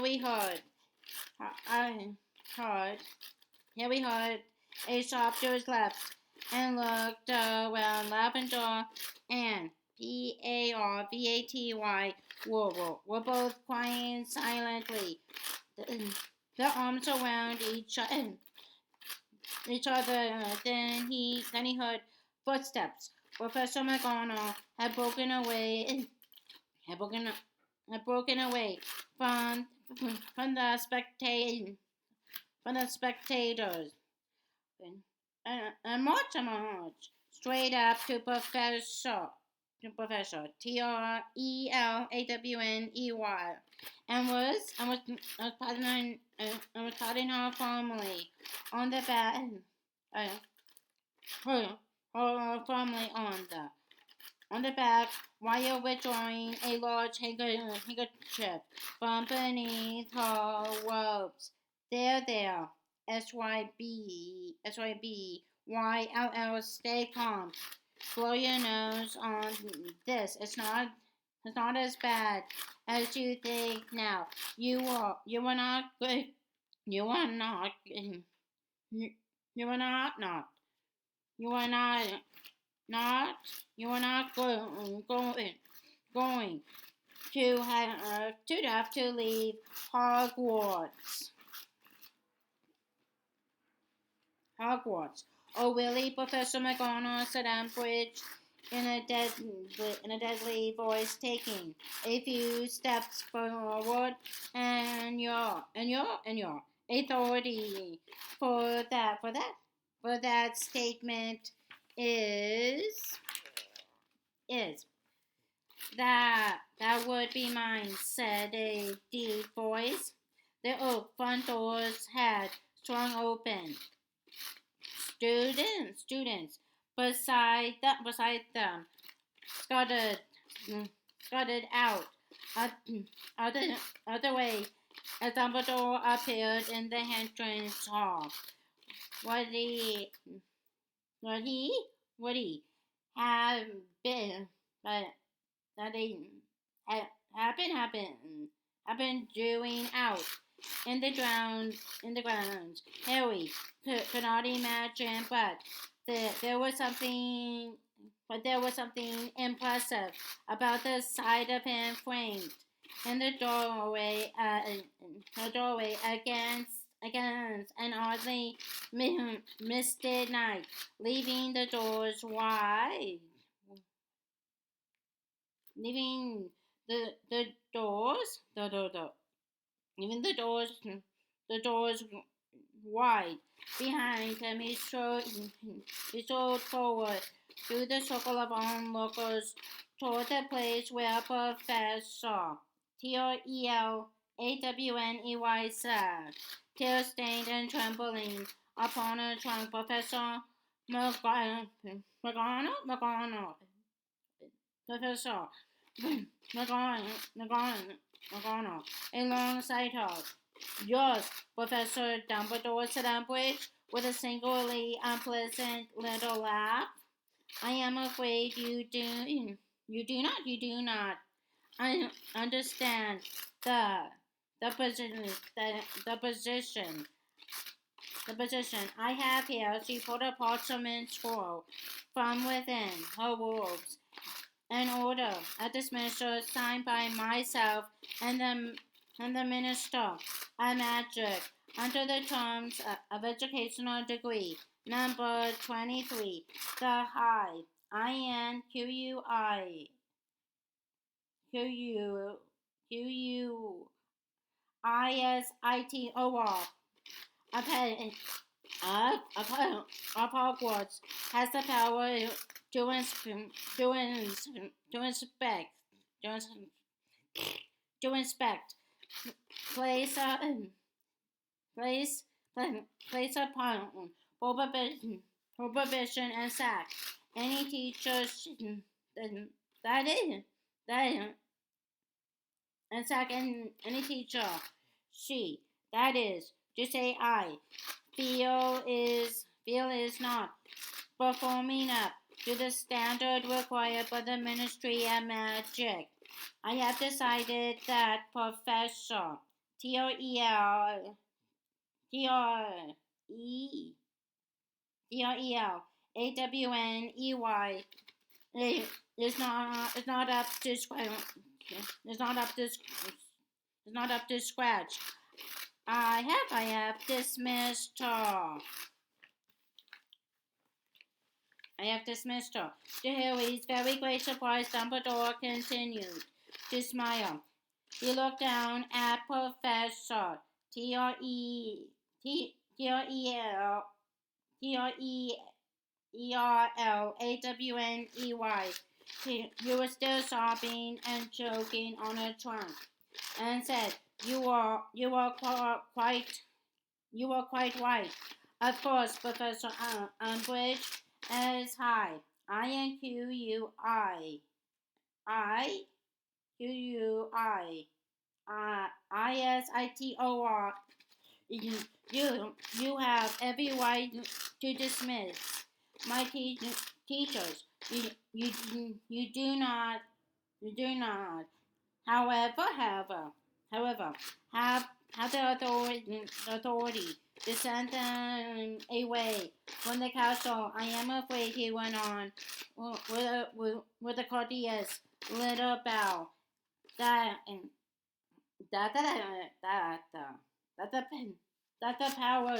S1: we heard. I heard. Here we heard a shop to his left, and looked around. Lavender and Parvaty were both crying silently, their arms around each other. Then he heard footsteps. Professor McGonagall had broken away had broken had broken away from from the spectators and march straight up to Professor Trelawney, and was patting her firmly on the back, uh, firmly on the back while withdrawing a large handkerchief from beneath her robes. There, SYB, stay calm. Blow your nose on this. It's not as bad as you think now. You are not good. You are not. You are not. You are not. Not. You are not going to leave Hogwarts. Hogwarts. Oh, Willie, Professor McGonagall said Umbridge in a deadly voice, taking a few steps forward. And your authority for that statement is that would be mine, said a deep voice. The oak front doors had swung open. Students beside them scuttled scuttled out other other way as Dumbledore appeared in the entrance hall. What he what he what he had been but that they had been doing out in the grounds. Harry could not imagine, there was something impressive about the sight of him framed in the doorway against an oddly misted night, leaving the doors wide, leaving the doors the even the doors wide behind him. He strode forward through the circle of onlookers toward the place where Professor Trelawney sat, tear-stained and trembling upon a trunk. Professor McGonagall, Professor McGonagall, alongside her. Yours, Professor Dumbledore, said Umbridge, with a singularly unpleasant little laugh. I am afraid you do not understand the the position the position the position I have here. She pulled a parchment scroll from within her robes. An order, a dismissal signed by myself and the Minister of Magic under the terms of educational degree number 23, the High INQUISITOR of Hogwarts has the power to inspect to, to inspect place place place upon prohibition and sack any teacher that is that and sack any teacher she, that is to say I, feel is not performing up to the standard required by the Ministry of Magic. I have decided that Professor T-R-E-L T-R-E Drewney is not up to scratch. Is not up to is not up to scratch. I have dismissed her. I have dismissed her. To Harry's very great surprise, Dumbledore continued to smile. He looked down at Professor T-R-E-L T-R-E-E-R-L-A-W-N-E-Y. You were still sobbing and choking on her trunk, and said, You are quite right. Of course, Professor Umbridge is high. I-N-Q-U-I. I-Q-U-I. I-S-I-T-O-R. You, you have every right to dismiss my teachers. You do not, you do not. However, have the authority to send them away from the castle. I am afraid, he went on with a courteous little bow, that that that that that the that the power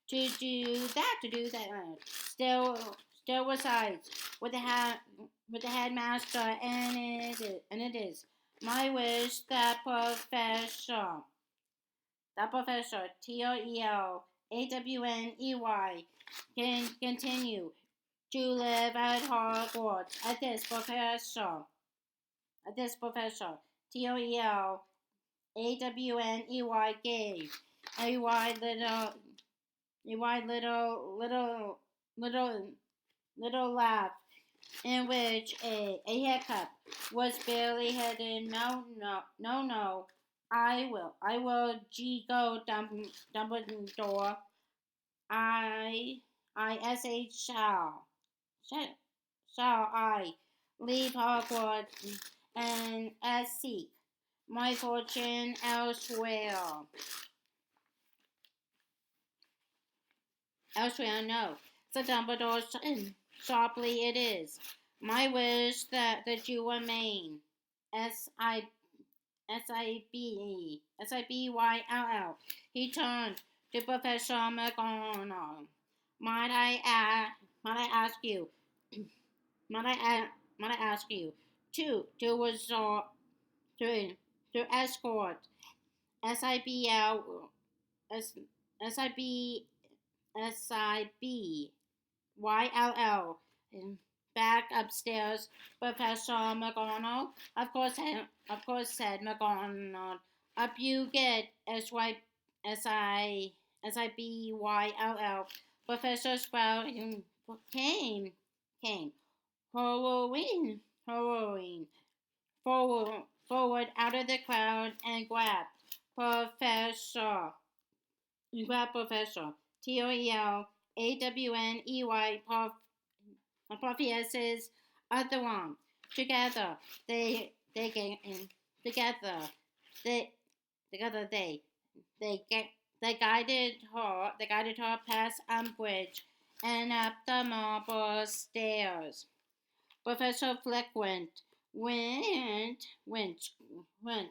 S1: to do that still resides with the headmaster, and it is my wish that Professor Trewney can continue to live at Hogwarts. At this professor Trewney gave a wide little laugh, in which a hiccup was barely hidden. No. I will go Dumbledore. I shall I leave Hogwarts and seek my fortune elsewhere. Elsewhere, no, said Dumbledore sharply. It is my wish that you remain. S I S-I-B-Y-L-L. He turned to Professor McGonagall. Might I ask you, might I ask you to resort to escort S-I-B-L S-I-B S-I-B-Y-L-L back upstairs, Professor McGonagall. Of course, said McGonagall. Up you get, S-I-B-Y-L-L. Professor Sprout came, hurrying forward out of the crowd and Professor, Professor Trewney, Prophes's other arm. Together together they together they guided her past Umbridge and up the marble stairs. Professor Flick went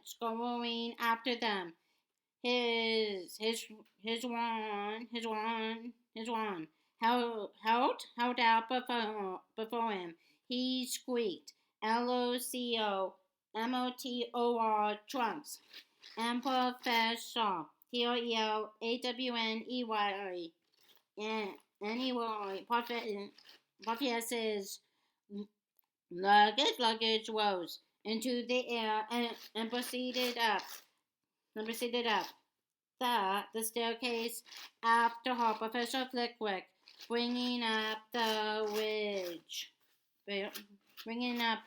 S1: scurrying after them. His wand held out before him. He squeaked, LOCOMOTOR trunks, and Professor TRELAWNEY and anyway Professor's luggage rose into the air and proceeded up the staircase after her. Professor Flickwick bringing up the wedge, bringing up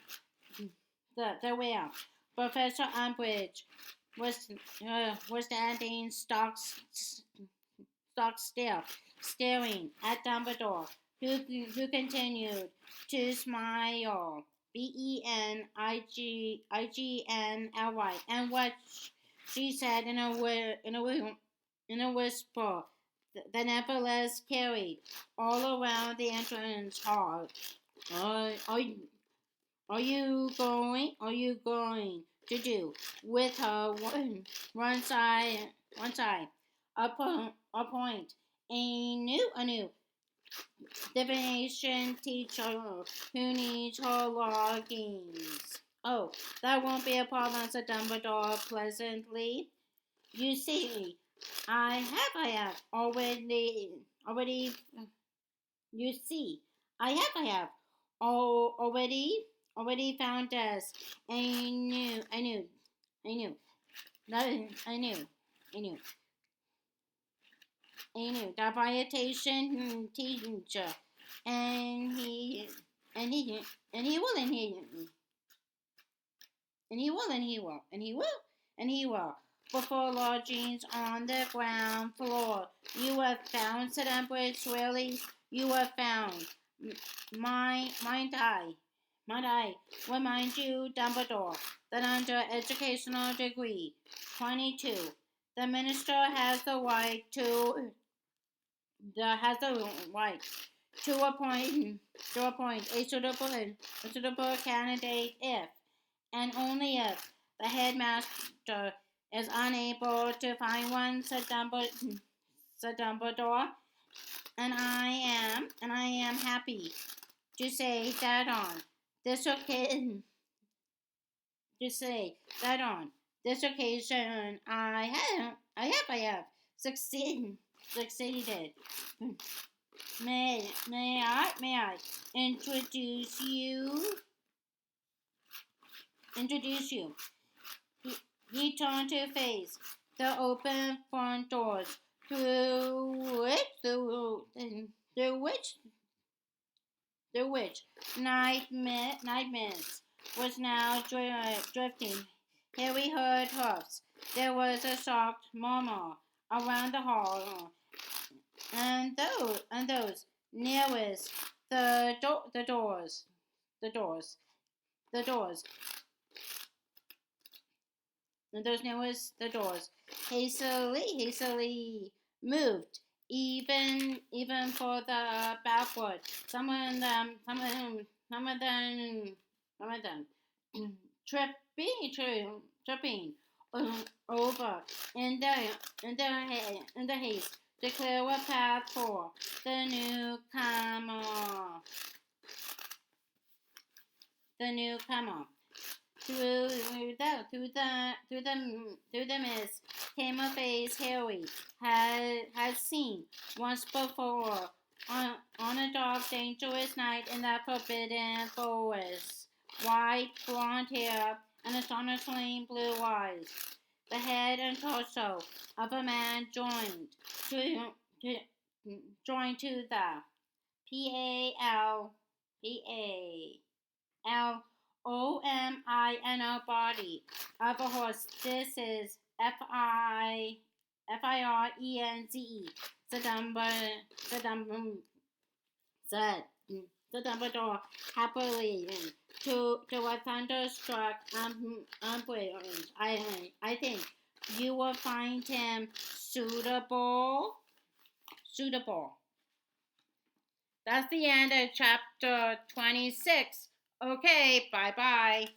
S1: the rear. Professor Umbridge was standing stock still, staring at Dumbledore, who continued to smile. BENIGNLY, and what she said in a whisper the nevertheless carried all around the entrance hall. Are you going? Are you going to do with her one side, appoint a new divination teacher who needs her law games? Oh, that won't be a problem," said Dumbledore pleasantly. "You see, I have already. You see, I have, already found us a new, I knew, no, I knew, I knew, divination teacher, and and he, and he will, and he, and he will, and he will, and he will, and he will. Before lodgings on the ground floor, you have found," said Umbridge. "Really, you have found. Might I remind you, Dumbledore, that under educational degree 22, the minister has the right to appoint a suitable candidate if and only if the headmaster is unable to find one," said Dumbledore. And I am happy to say that on this occasion, to say that on this occasion, I have succeeded. May I introduce you?" He turned to face the open front doors through which night mist was now drifting. Harry heard hoofs. There was a soft murmur around the hall, and those nearest the doors, the doors, the doors, and those nearest the doors hastily moved, even for the backward. Some of them, tripping over in the haste to clear a path for the newcomer. Through the mist came a face Harry had seen once before on a dark, dangerous night in that forbidden forest. White, blonde hair and astonishingly blue eyes. The head and torso of a man to joined to the PALOMINO body of a horse. This is FIRENZE, said said Dumbledore happily to a thunderstruck Umbridge. I think you will find him suitable. That's the end of chapter 26. Okay, bye bye.